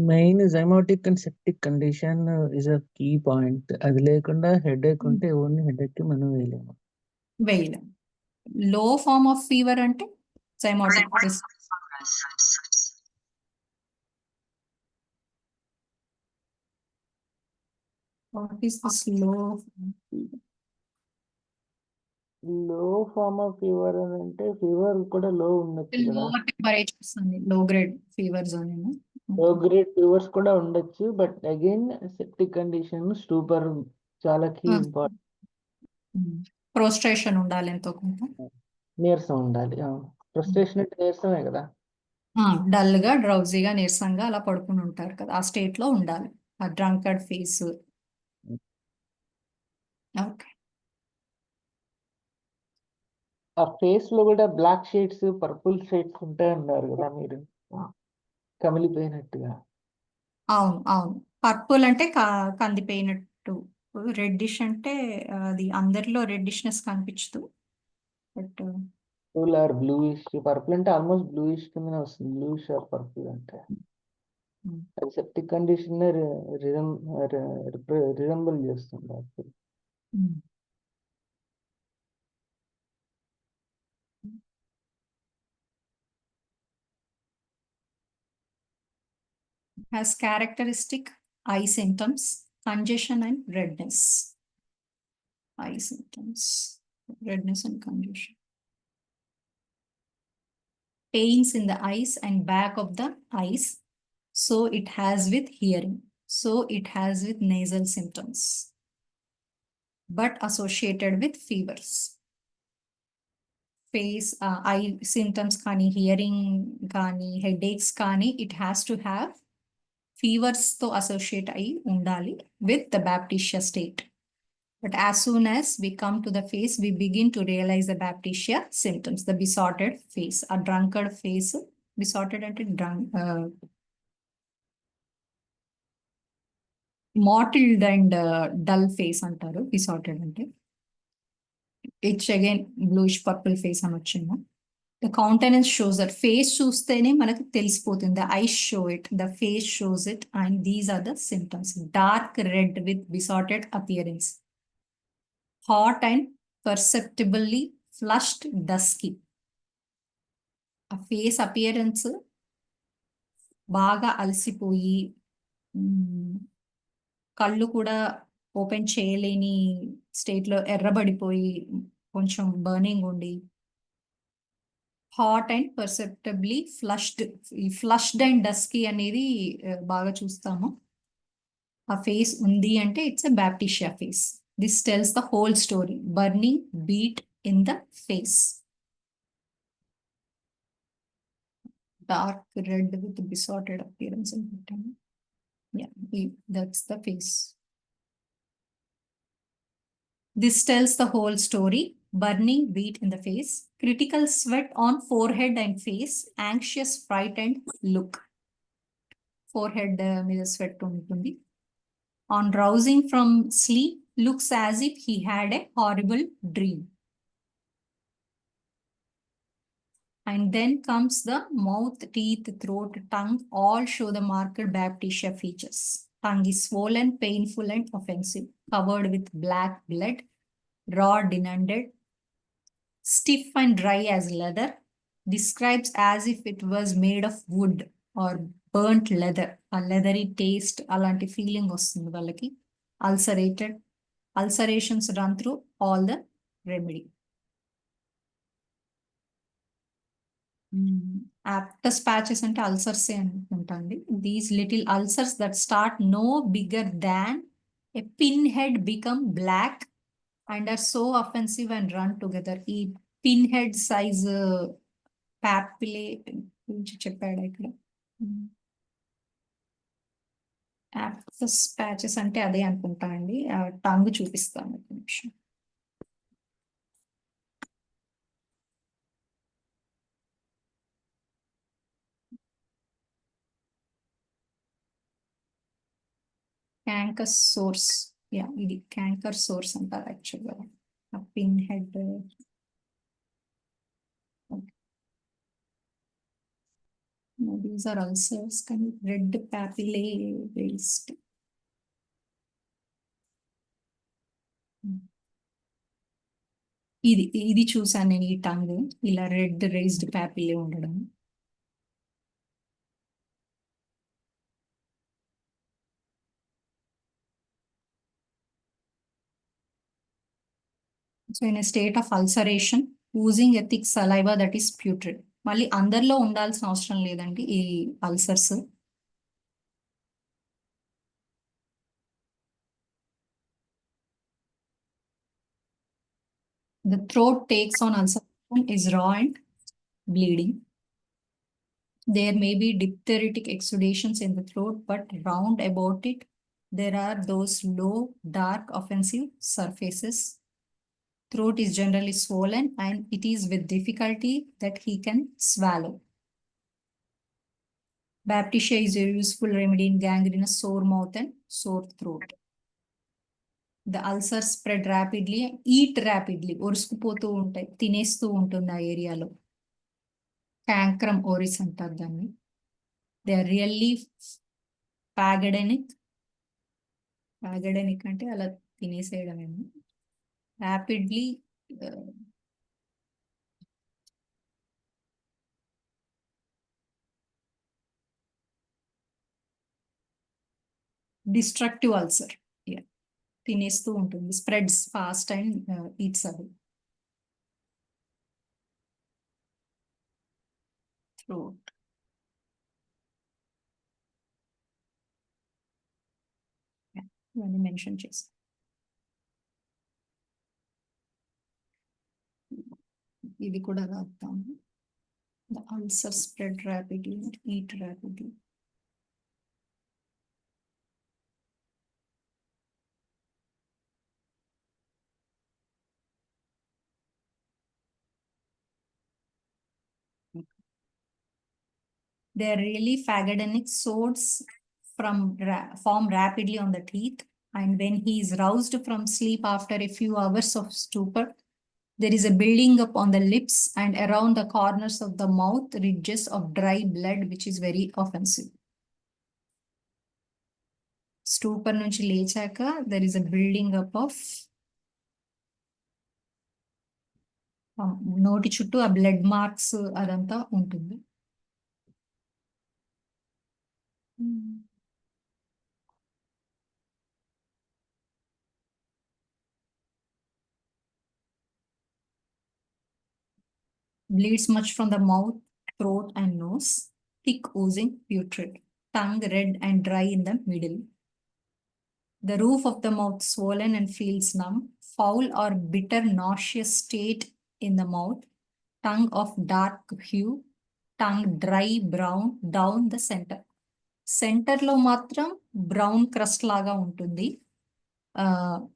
Main zymotic and septic condition is a key point. అది లేకుండా హెడేక్ ఉంటే ఓన్లీ హెడేక్ కి మనం వేయలేము. వేయలేం. లో ఫార్మ్ ఆఫ్ ఫీవర్ అంటే జైమోటిక్. What is this low? లో ఫార్మ్ ఆఫ్ ఫీవర్ అని అంటే ఫీవర్ కూడా లో ఉండొచ్చు కదా. లోవర్ టెంపరేచర్స్ అని, లో గ్రేడ్ ఫీవర్స్ అని. లో గ్రేడ్ ఫీవర్స్ కూడా ఉండొచ్చు, but again septic condition stupor చాలా కీ ఇంపార్టెంట్. ప్రోస్ట్రేషన్ ఉండాలి ఎంతో కొంత, నీరసం ఉండాలి. ఫ్రస్ట్రేషన్ అంటే నీరసమే కదా. డల్ గా, డ్రౌజీగా, నీరసంగా అలా పడుకుని ఉంటారు కదా, ఆ స్టేట్ లో ఉండాలి. ఆ డ్రంకర్డ్ ఫేస్. ఓకే. ఆ ఫేస్ లో కూడా బ్లాక్ షేడ్స్, పర్పుల్ షేడ్స్ ఉంటాయి అన్నారు కదా మీరు, కమిలిపోయినట్టుగా. అవును అవును, పర్పుల్ అంటే కందిపోయినట్టు, రెడ్డిష్ అంటే అది అందరిలో రెడ్డిష్నెస్ కనిపించదు, but purple are bluish. Purple అంటే ఆల్మోస్ట్ బ్లూయిష్ కిందనే వస్తుంది, బ్లూయిష్ ఆర్ పర్పుల్ అంటే. అది సెప్టిక్ కండిషన్ రిజంబుల్ చేస్తుంది actually. has characteristic eye symptoms, congestion and redness. Eye symptoms, redness and congestion. Pains in the eyes and back of the eyes. So it has with hearing. So it has with nasal symptoms, but associated with fevers. Face, eye symptoms kani, hearing kani, headaches kani, it has to have fevers to associate ayi undali with the Baptisia state. But as soon as we come to the face, we begin to realize the Baptisia symptoms, the besotted face, a drunkard face, besotted and mottled and dull face antaru, besotted ante. It's again bluish purple face anochinna. The countenance shows that face చూస్తేనే మనకు తెలిసిపోతుంది. The eyes show it, the face shows it, and these are the symptoms. Dark red with besotted appearance. Hot and perceptibly flushed dusky. A face appearance బాగా అలసిపోయి కళ్ళు కూడా open చేయలేని స్టేట్లో ఎర్రబడిపోయి కొంచెం బర్నింగ్ ఉండి hot and perceptibly flushed and dusky అనేది బాగా చూస్తాము. ఆ ఫేస్ ఉంది అంటే it's a Baptisia face. This tells the whole story. Burning heat in the face. Dark red with besotted appearance and pattern. Yeah, that's the face. This tells the whole story. Burning beat in the face, critical sweat on forehead and face, anxious frightened look. Forehead మీద sweat ఉంటుంది. On rousing from sleep, looks as if he had a horrible dream. And then comes the mouth, teeth, throat, tongue, all show the marked Baptisia features. Tongue is swollen, painful and offensive, covered with black blood, raw denuded, stiff and dry as leather, describes as if it was made of wood or burnt leather. A leathery taste, alanti feeling vastundi vallaki. Ulcerated, ulcerations run through all the remedy. Aptus patches and ulcers antuntandi. These little ulcers that start no bigger than a pinhead become black and are so offensive and run together. ఈ pinhead size papillae గురించి చెప్పాడు ఇక్కడ. Aptus patches అంటే అదే అనుకుంటా అండి. Tongue చూపిస్తాను ఒక నిమిషం. Canker source. Yeah, ఇది canker source అంటారు యాక్చువల్గా. Pin head. These are ulcers, kind of red papillae based. ఇది చూసాను నేను, ఈ టంగ్ ఇలా రెడ్ రేస్డ్ ప్యాపిల్లే ఉండడం. So in a state of ulceration, oozing a thick saliva that is putrid. మళ్ళీ అందరిలో ఉండాల్సిన అవసరం లేదండి ఈ ulcers. The throat takes on ulceration is raw and bleeding. There may be diphtheritic exudations in the throat, but round about it, there are those low, dark, offensive surfaces. Throat is generally swollen and it is with difficulty that he can swallow. Baptisia is a useful remedy in gangrenous sore mouth and sore throat. The ulcers spread rapidly and eat rapidly. ఒరుసుకుపోతూ ఉంటాయి, తినేస్తూ ఉంటుంది ఆ ఏరియాలో. Cancrum oris అంటారు దాన్ని. They are really pagodenic. Pagodenic అంటే అలా తినేసేయడమేమో. Rapidly destructive ulcer. తినేస్తూ ఉంటుంది, spreads fast and eats away. Throat. ఇవన్నీ మెన్షన్ చేస్తాం. ఇది కూడా రాద్దాము. The ulcer spread rapidly and eat rapidly. They are really phagedenic sores form rapidly on the teeth, and when he is roused from sleep after a few hours of stupor, there is a building up on the lips and around the corners of the mouth, ridges of dry blood, which is very offensive. Stupor nunchi lechaka, there is a building up of నోటి చుట్టూ ఆ blood marks అదంతా ఉంటుంది. Bleeds much from the mouth, throat and nose, thick oozing putrid, tongue red and dry in the middle. The roof of the mouth swollen and feels numb, foul or bitter nauseous state in the mouth, tongue of dark hue, tongue dry brown down the center. Centre లో మాత్రం brown crust లాగా ఉంటుంది,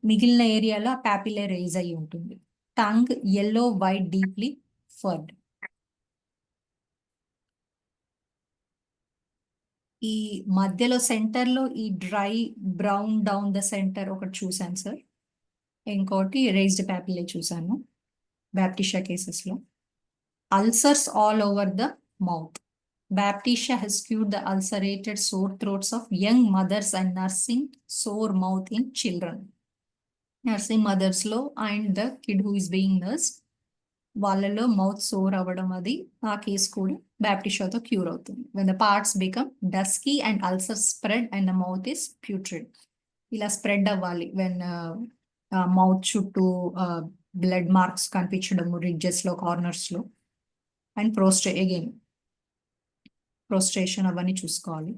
మిగిలిన ఏరియాలో పాపిలే rise అయి ఉంటుంది. Tongue yellow white deeply furred. ఈ మధ్యలో సెంటర్ లో ఈ dry brown down the centre ఒకటి చూసాను సార్, ఇంకోటి రైజ్డ్ పాపిలే చూసాను బ్యాప్టిషియా కేసెస్ లో. Ulcers all over the mouth. Baptisia has cured the ulcerated sore throats of young mothers and nursing sore mouth in children. Nursing mothers లో and the kid who is being nursed, వాళ్ళలో mouth sour అవ్వడం, అది ఆ case కూడా బ్యాప్టిషియాతో cure అవుతుంది. when the parts become dusky and ulcers spread and the mouth is putrid. ఇలా spread అవ్వాలి when mouth చుట్టూ బ్లడ్ మార్క్స్ కనిపించడము రిడ్జెస్ లో కార్నర్స్ లో, అండ్ ప్రోస్ట్రేషన్ అవన్నీ చూసుకోవాలి.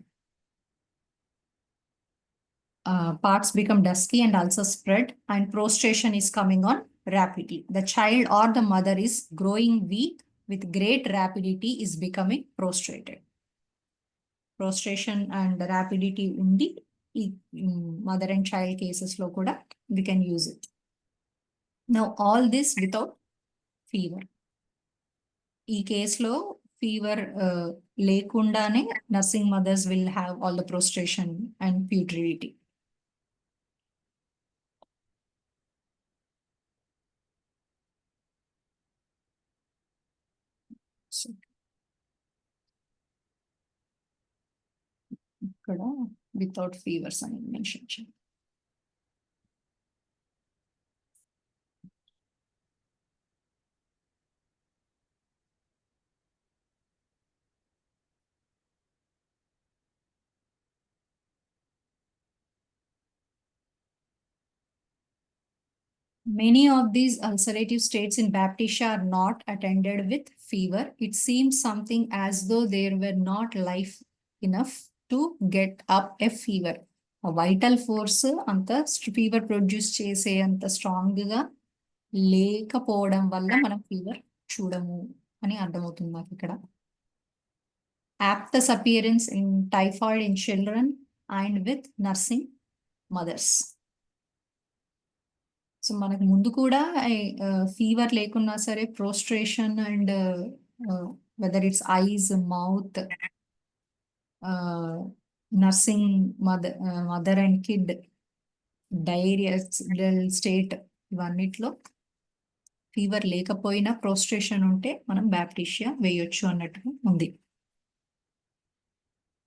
Parts become dusky and ulcers spread and prostration is coming on rapidly. The child or the mother is growing weak with great rapidity, is becoming prostrated. Prostration and rapidity undi mother and child cases lo kuda we can use it. Now all this without fever. ఈ కేసులో fever లేకుండానే nursing mothers will have all the prostration and putridity. ఇక్కడ without fevers అని mention చేయాలి. Many of these ulcerative states in Baptisia are not attended with fever. It seems something as though there were not life enough to get up a fever. A vital force అంత fever produce చేసే అంత strong గా లేకపోవడం వల్ల మనం fever చూడము అని అర్థమవుతుంది నాకు ఇక్కడ. Aphthous appearance in typhoid in children and with nursing mothers. సో మనకు ముందు కూడా ఫీవర్ లేకున్నా సరే prostration and whether it's ice mouth nursing mother and kid diarrhoea state ఇవన్నిట్లో ఫీవర్ లేకపోయినా ప్రోస్ట్రేషన్ ఉంటే మనం బ్యాప్టిషియా వేయొచ్చు అన్నట్టుగా ఉంది.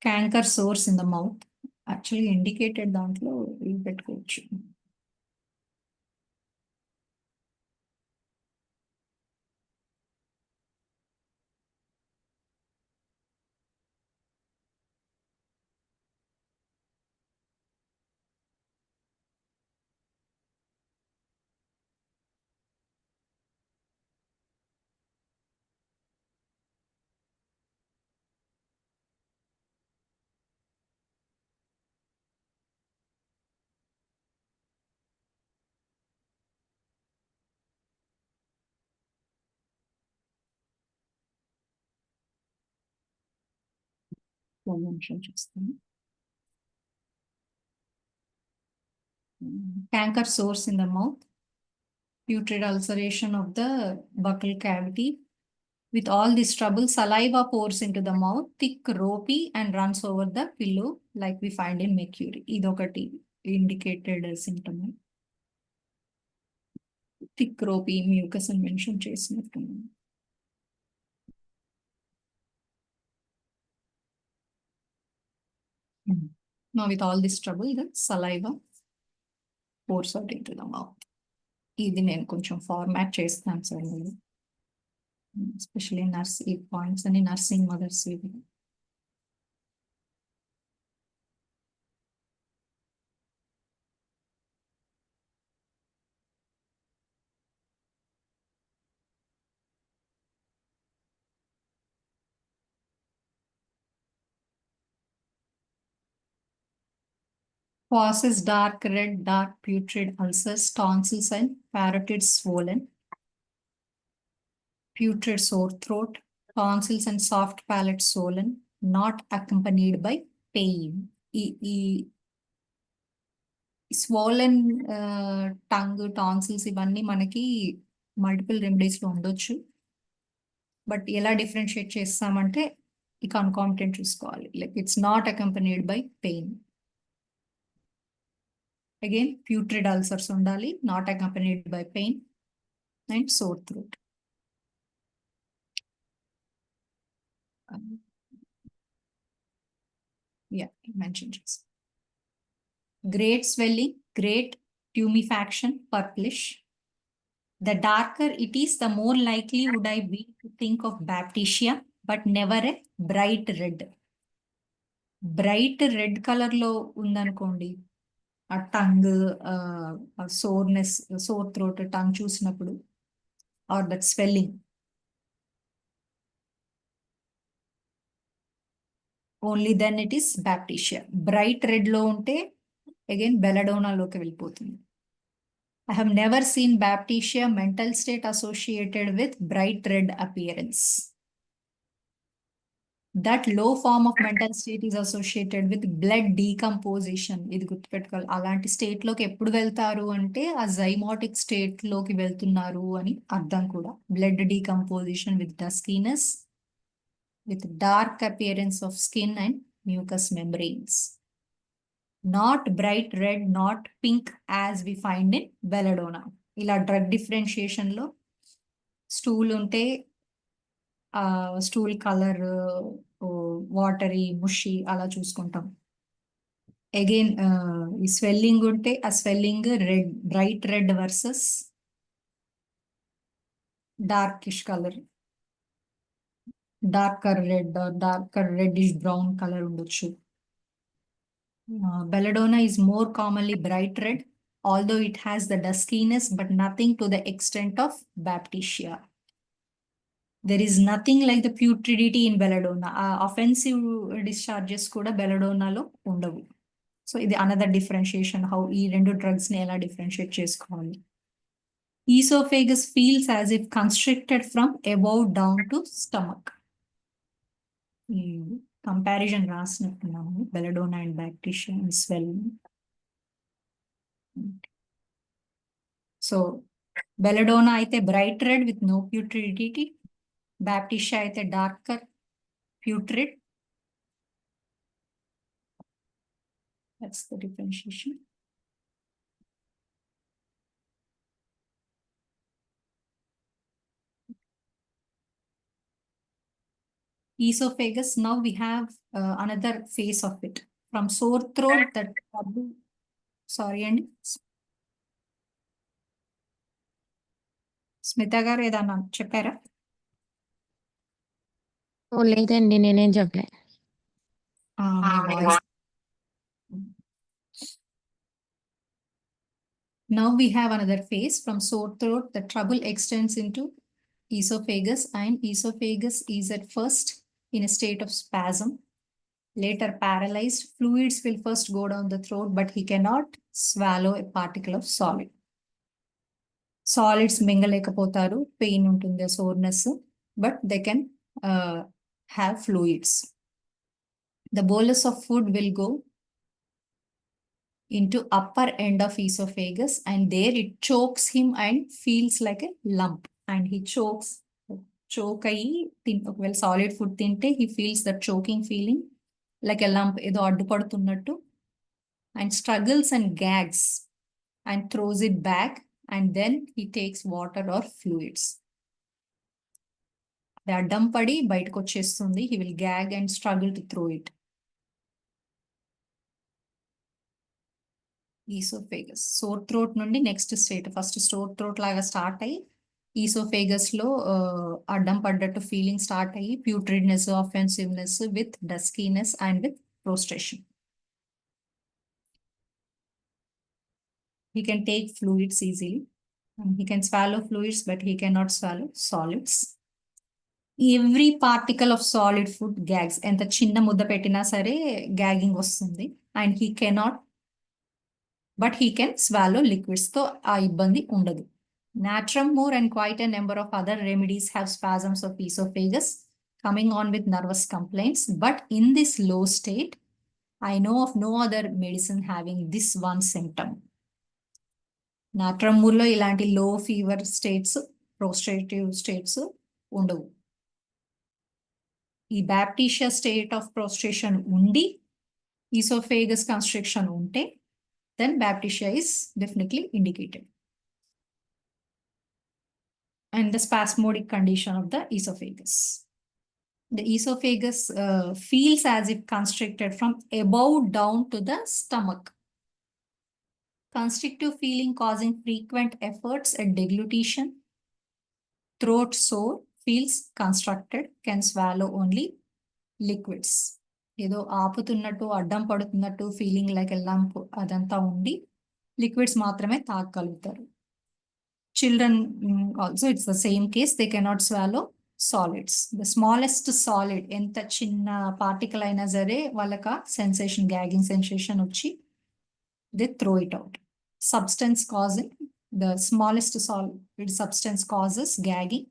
Canker sores in the mouth, actually indicated దాంట్లో ఇవి పెట్టుకోవచ్చు. మెన్షన్ చేస్తాను. Canker source in the mouth, putrid ulceration of the buccal cavity. With all this trouble, saliva pours into the mouth, thick, ropey, and runs over the pillow, like we find in mercury. Idokati indicated symptom. Thick, ropey, mucus and mention చేసినట్టున్నాను. Now with all this trouble, the saliva pours out into the mouth. ఇది నేను కొంచెం format చేస్తాను sir మీరు, especially ఈ points అని nursing mothers. Causes dark red, dark putrid ulcers, tonsils and parotids swollen. Putrid sore throat, tonsils and soft palate swollen, not accompanied by pain. Swollen tongue, tonsils ఇవన్నీ మనకి multiple remedies లో ఉండొచ్చు. But ఎలా differentiate చేస్తామంటే ఈ కన్కామిటెంట్ చూసుకోవాలి. Like it's not accompanied by pain. Again, putrid ulcers undali, not accompanied by pain, and sore throat. Yeah, I mentioned this. Great swelling, great tumefaction, purplish. The darker it is, the more likely would I be to think of Baptisia, but never a bright red. Bright red color lo undanukondi. ఆ tongue, soreness, sore throat tongue చూసినప్పుడు, or that swelling, only then it is Baptisia. Bright red లో ఉంటే again బెలడోనాలోకి వెళ్ళిపోతుంది. I have never seen Baptisia mental state associated with bright red appearance. That low form of mental state is associated with blood decomposition. ఇది గుర్తుపెట్టుకోవాలి. అలాంటి state లోకి ఎప్పుడు వెళ్తారు అంటే ఆ జైమోటిక్ స్టేట్ లోకి వెళ్తున్నారు అని అర్థం కూడా. Blood decomposition with duskiness, with dark appearance of skin and mucous membranes. Not bright red, not pink as we find in belladonna. ఇలా డ్రగ్ డిఫరెన్షియేషన్ లో స్టూల్ ఉంటే స్టూల్ కలర్ వాటరీ, ముషి అలా చూసుకుంటాం. అగైన్ ఈ స్వెల్లింగ్ ఉంటే ఆ swelling red, bright red versus darkish colour, darker red, darker reddish brown colour ఉండొచ్చు. Belladonna is more commonly bright red, although it has the duskiness, but nothing to the extent of Baptisia. There is nothing like the putridity in belladonna. Offensive discharges kuda belladonna lo undavu. So ఇది another differentiation, how ఈ రెండు drugs ని ఎలా differentiate చేసుకోవాలి. Esophagus feels as if constricted from above down to stomach. Comparison రాసినట్టున్నాము belladonna and baptisia and swelling. So belladonna అయితే bright red with no putridity, baptisia అయితే darker putrid. That's the differentiation. Esophagus, now we have another phase of it. From sore throat, that sorry అండి, స్మిత గారు ఏదన్నా చెప్పారా? లేదండి, నేనేం చెప్పలే. Now we have another phase. From sore throat, the trouble extends into esophagus, and esophagus is at first in a state of spasm, later paralyzed. Fluids will first go down the throat, but he cannot swallow a particle of solid. Solids మింగలేకపోతారు, pain ఉంటుంది, soreness, but they can have fluids. The bolus of food will go into upper end of esophagus, and there it chokes him and feels like a lump, and he choke అయ్యి ఒకవేళ solid food తింటే he feels that choking feeling like a lump, ఏదో అడ్డుపడుతున్నట్టు, and struggles and gags and throws it back, and then he takes water or fluids. అది అడ్డం పడి బయటకు వచ్చేస్తుంది. He will gag and struggle to throw it. Oesophagus sore throat నుండి next state, first sore throat లాగా start అయ్యి oesophagus లో అడ్డం పడ్డట్టు ఫీలింగ్ స్టార్ట్ అయ్యి putridness, offensiveness with duskiness and with prostration. He can take fluids easily. He can swallow fluids, but he cannot swallow solids. Every particle of solid food gags. ఎంత చిన్న ముద్ద పెట్టినా సరే gagging వస్తుంది. And he cannot, but he can swallow liquids. తో ఆ ఇబ్బంది ఉండదు. Natrum more and quite a number of other remedies have spasms of esophagus coming on with nervous complaints. But in this low state, I know of no other medicine having this one symptom. నాట్రమ్ముల్లో ఇలాంటి లో fever states, ప్రోస్ట్రేటివ్ states ఉండవు. ఈ బ్యాప్టీషియా state of ప్రోస్ట్రేషన్ ఉండి oesophagus constriction ఉంటే then Baptisia is definitely indicated. And the spasmodic condition of the esophagus. The esophagus feels as if constricted from above down to the stomach. Constrictive feeling causing frequent efforts at deglutition. Throat sore, feels constricted, can swallow only liquids. ఏదో ఆపుతున్నట్టు అడ్డం పడుతున్నట్టు feeling like a lump అదంతా ఉండి liquids మాత్రమే తాగగలుగుతారు. Children also it's the same case, they cannot swallow solids. The smallest solid ఎంత చిన్న పార్టికల్ అయినా సరే వాళ్ళకి సెన్సేషన్, గ్యాగింగ్ సెన్సేషన్ వచ్చి they throw it out. Substance causing, the smallest solid substance causes gagging.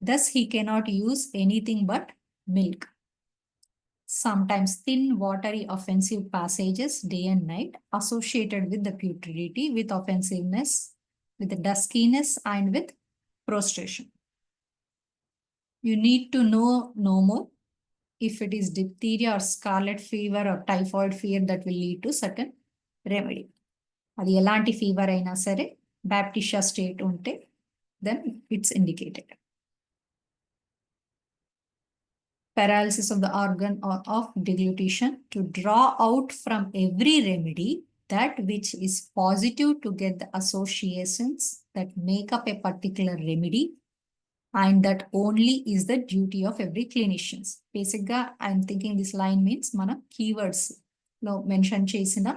Thus, he cannot use anything but milk. Sometimes thin, watery, offensive passages day and night associated with the putridity, with offensiveness, with the duskiness, and with prostration. You need to know no more if it is diphtheria or scarlet fever or typhoid fever that will lead to certain remedy. అది ఎలాంటి fever అయినా సరే baptisia state ఉంటే then it's indicated. Paralysis of the organ of deglutition, to draw out from every remedy that which is positive to get the associations that make up a particular remedy, and that only is the duty of every clinicians. Basically, I'm thinking this line means మన keywords లో mention చేసిన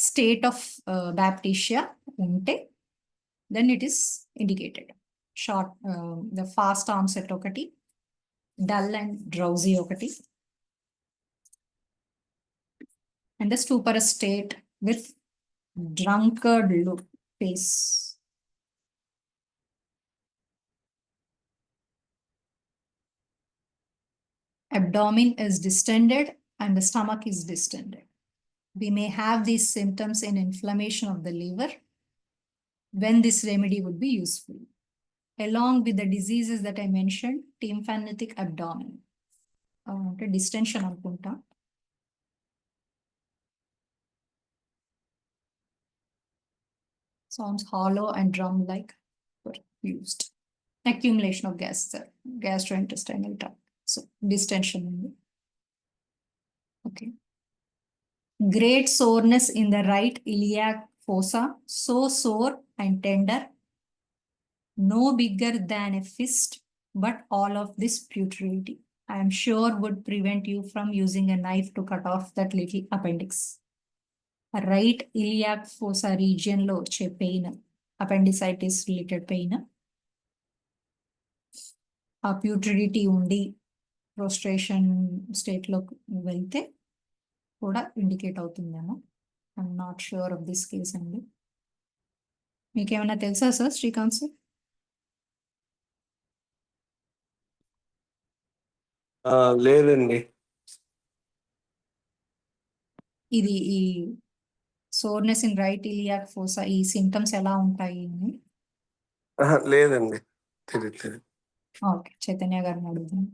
state of Baptisia unte, then it is indicated. Short, the fast onset okati, dull and drowsy okati, and the stuporous state with drunkard look face. Abdomen is distended and the stomach is distended. We may have these symptoms in inflammation of the liver, when this remedy would be useful, along with the diseases that I mentioned, tympanic abdomen. Distension anukunta. Sounds hollow and drum-like, but used. Accumulation of gas, gastrointestinal tract. So distension. Okay. Great soreness in the right iliac fossa, so sore and tender, no bigger than a fist, but all of this putridity, I am sure, would prevent you from using a knife to cut off that little appendix. Right iliac fossa region lo వచ్చే pain, appendicitis related pain, ఆ putridity ఉండి prostration state లో వెళ్తే కూడా indicate అవుతుందేమో. I'm not sure of this case అండి. మీకేమైనా తెలుసా సార్ శ్రీకాంత్ సార్? లేదండి. ఇది ఈ soreness in right iliac fossa ఈ సింటమ్స్ ఎలా ఉంటాయి అని. లేదండి, తెలియదు. ఓకే, చైతన్య గారిని అడుగుదాం.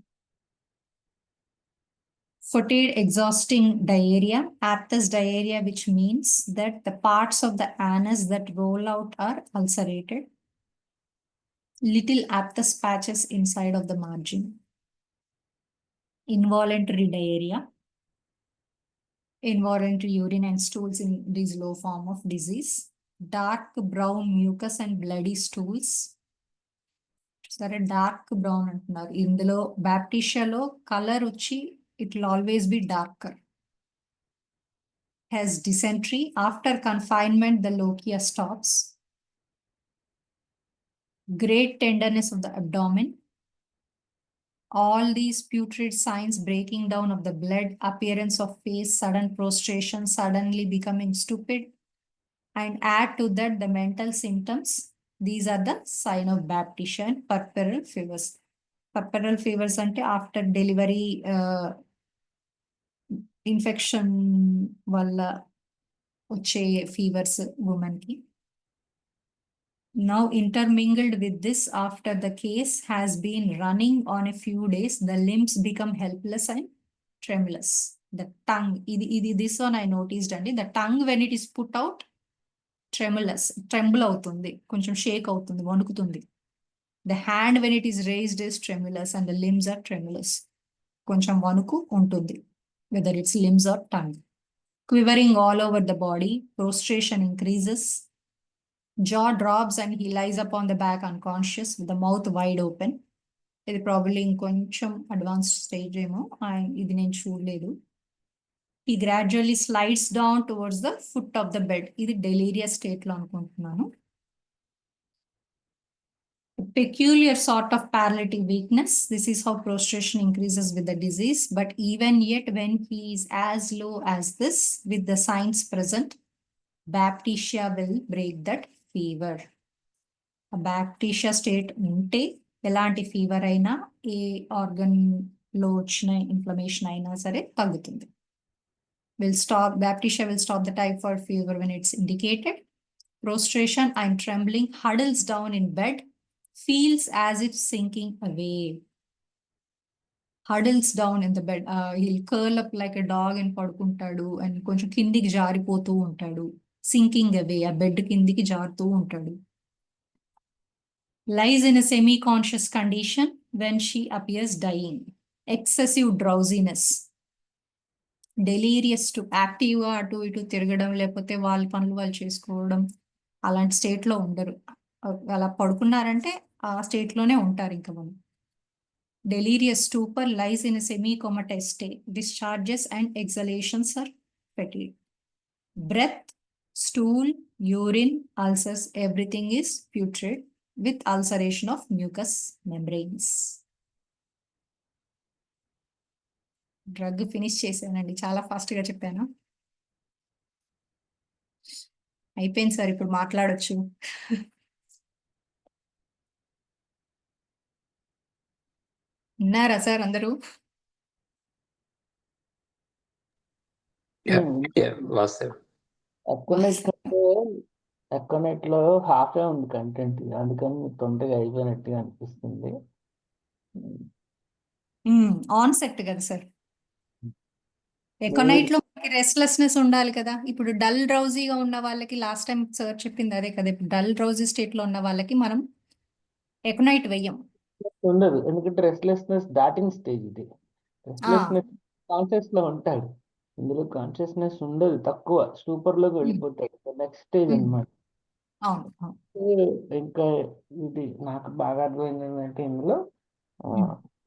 Fetid exhausting diarrhea, aphthous diarrhea, which means that the parts of the anus that roll out are ulcerated. Little aphthous patches inside of the margin. Involuntary diarrhea. Involuntary urine and stools in this low form of disease. Dark brown mucus and bloody stools. సరే, dark brown అంటున్నారు. ఇందులో బ్యాప్టిషియాలో colour వచ్చి it will always be darker. Has dysentery. After confinement, the lochia stops. Great tenderness of the abdomen. All these putrid signs, breaking down of the blood, appearance of face, sudden prostration, suddenly becoming stupid, and add to that the mental symptoms. These are the sign of Baptisia and puerperal fevers. Puerperal fevers ante after delivery infection valla వచ్చే fevers women కి. Now intermingled with this, after the case has been running on a few days, the limbs become helpless and tremulous. The tongue, this one I noticed అండి. The tongue when it is put out, tremble అవుతుంది, కొంచెం షేక్ అవుతుంది, వణుకుతుంది. The hand when it is raised is tremulous and the limbs are tremulous. కొంచెం వణుకు ఉంటుంది, whether it's limbs or tongue. Quivering all over the body, prostration increases. Jaw drops and he lies upon the back unconscious with the mouth wide open. ఇది probably ఇంకొంచెం advanced stage ఏమో, ఇది నేను చూడలేదు. He gradually slides down towards the foot of the bed. ఇది delirious state లో అనుకుంటున్నాను. Peculiar sort of paralytic weakness. This is how prostration increases with the disease. But even yet, when he is as low as this, with the signs present, Baptisia will break that fever. A Baptisia state unte elanti fever aina A organ లో వచ్చిన inflammation అయినా సరే తగ్గుతుంది. Baptisia will stop the typhoid fever when it's indicated. Prostration and trembling, huddles down in bed, feels as if sinking away. Huddles down in the bed. He'll curl up like a dog and పడుకుంటాడు, and కొంచెం కిందికి జారిపోతూ ఉంటాడు, sinking అవే, ఆ bed కిందికి జారుతూ ఉంటాడు. Lies in a semi-conscious condition when she appears dying. Excessive drowsiness. Delirious to యాక్టివ్గా అటు ఇటు తిరగడం, లేకపోతే వాళ్ళ పనులు వాళ్ళు చేసుకోవడం, అలాంటి స్టేట్లో ఉండరు. అలా పడుకున్నారంటే ఆ స్టేట్లోనే ఉంటారు ఇంకా మనం. Delirious stupor, lies in a semi-comatose state. Discharges and exhalations are fetid. Breath, stool, urine, ulcers, everything is putrid with ulceration of mucous membranes. Drug finish చేశానండి, చాలా ఫాస్ట్గా చెప్పాను. అయిపోయింది సార్, ఇప్పుడు మాట్లాడొచ్చు. ఉన్నారా సార్ అందరూ? వాస్తవ్ ఎక్కనెట్ లో హాఫే ఉంది కంటెంట్, అందుకని మీకు తొందరగా అయిపోయినట్టుగా అనిపిస్తుంది. ఆన్సెట్ కదా సార్. ఎకనైట్ లో రెస్ట్లెస్నెస్ ఉండాలి కదా. ఇప్పుడు డల్ డ్రౌజీగా ఉన్న వాళ్ళకి, లాస్ట్ టైం సార్ చెప్పింది అదే కదా, ఇప్పుడు డల్ డ్రౌజీ స్టేట్ లో ఉన్న వాళ్ళకి మనం ఎకనైట్ వెయ్యం. ఉండదు, ఎందుకంటే రెస్ట్లెస్నెస్ దాటిన స్టేజ్ ఇది. రెస్ట్లెస్నెస్ కాన్షియస్ లో ఉంటాడు, ఇందులో కాన్షియస్నెస్ ఉండదు, తక్కువ స్టూపర్ లోకి వెళ్ళిపోతాడు. నెక్స్ట్ స్టేజ్ అనమాట. ఇంకా ఇది నాకు బాగా అర్థమైంది ఏంటంటే, ఇందులో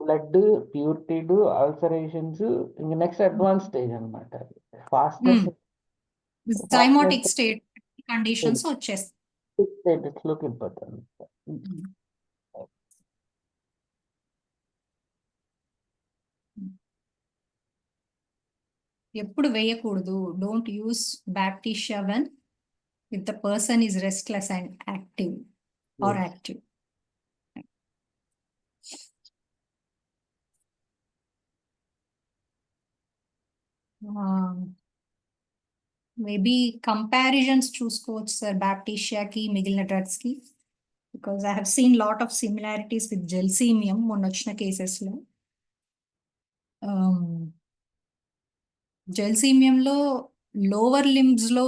బ్లడ్, ప్యూరిటీడ్, అల్సరేషన్స్, ఇంకా నెక్స్ట్ అడ్వాన్స్ స్టేజ్ అనమాట. ఫాస్టెస్ట్ థైమాటిక్ స్టేట్ కండిషన్స్ వచ్చేస్తాయి, స్టేటస్ లోకి వెళ్ళిపోతారు. ఎప్పుడు వేయకూడదు. Don't use baptisia when if the person is restless and active or active. Maybe comparisons చూసుకోవచ్చు సార్ బ్యాప్టిషియాకి మిగిలిన డ్రగ్స్కి, because I have seen lot of similarities with gelsemium మొన్న వచ్చిన కేసెస్లో. జెల్సీమియంలో లోవర్ లిమ్స్ లో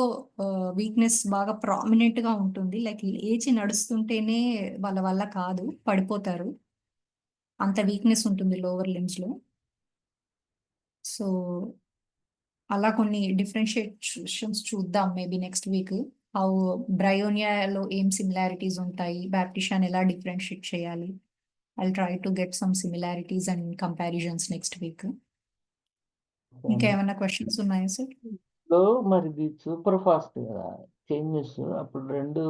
వీక్నెస్ బాగా ప్రామినెంట్ గా ఉంటుంది, లైక్ లేచి నడుస్తుంటేనే వాళ్ళ వల్ల కాదు, పడిపోతారు, అంత వీక్నెస్ ఉంటుంది లోవర్ లిమ్స్ లో. సో అలా కొన్ని డిఫరెన్షియేషన్స్ చూద్దాం మేబీ నెక్స్ట్ వీక్. హౌ బ్రయోనియాలో ఏం సిమిలారిటీస్ ఉంటాయి, బ్యాప్టిషియాని ఎలా డిఫరెన్షియేట్ చేయాలి. I'll try to get some similarities and comparisons next week. ఇంకేమైనా క్వశ్చన్స్ ఉన్నాయా సార్? లో మరి సూపర్ ఫాస్ట్ కదా చేంజెస్, అప్పుడు రెండు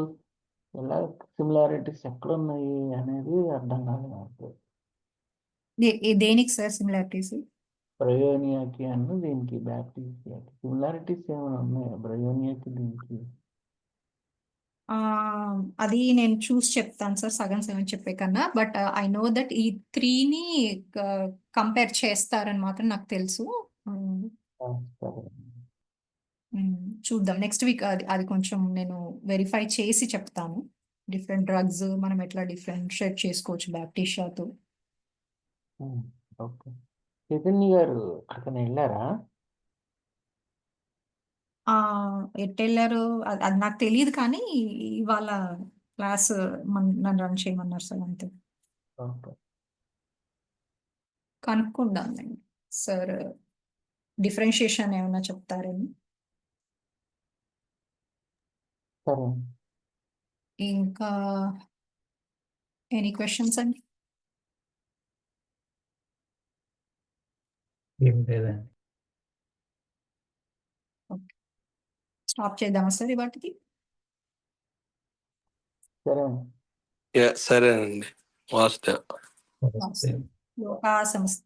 ఎలా సిమిలారిటీస్ ఎక్కడ ఉన్నాయి అనేది అర్థం కాదు నాకు. దేనికి సార్ సిమిలారిటీస్? బ్రయోనియాకి అన్న దీనికి బ్యాప్టిసియాకి సిమిలారిటీస్ ఏమైనా ఉన్నాయా బ్రయోనియాకి దీనికి? అది నేను చూసి చెప్తాను సార్ సగం సగం చెప్పే కన్నా, బట్ ఐ నో దట్ ఈ త్రీని కంపేర్ చేస్తారని మాత్రం నాకు తెలుసు. సరే. చూద్దాం నెక్స్ట్ వీక్, అది కొంచెం నేను వెరిఫై చేసి చెప్తాను. డిఫరెంట్ డ్రగ్స్ మనం ఎట్లా డిఫరెన్షియేట్ చేసుకోవచ్చు బ్యాప్టిషియాతో. ఓకే. చైతన్య గారు అక్కడ వెళ్ళారా? ఎట్ వెళ్ళారు అది నాకు తెలియదు, కానీ ఇవాళ క్లాస్ నన్ను రన్ చేయమన్నారు సార్, అంతే. ఓకే. కనుక్కుందాం సార్ డిఫరెన్షియేషన్ ఏమైనా చెప్తారేమో. సరే. ఇంకా ఎనీ క్వశ్చన్స్ అండి? ఏం లేదండి. స్టాప్ చేద్దామా సార్ ఇవాటికి? సరే. సరేనండి. వాస్తే సరే. లోకా సంస్థ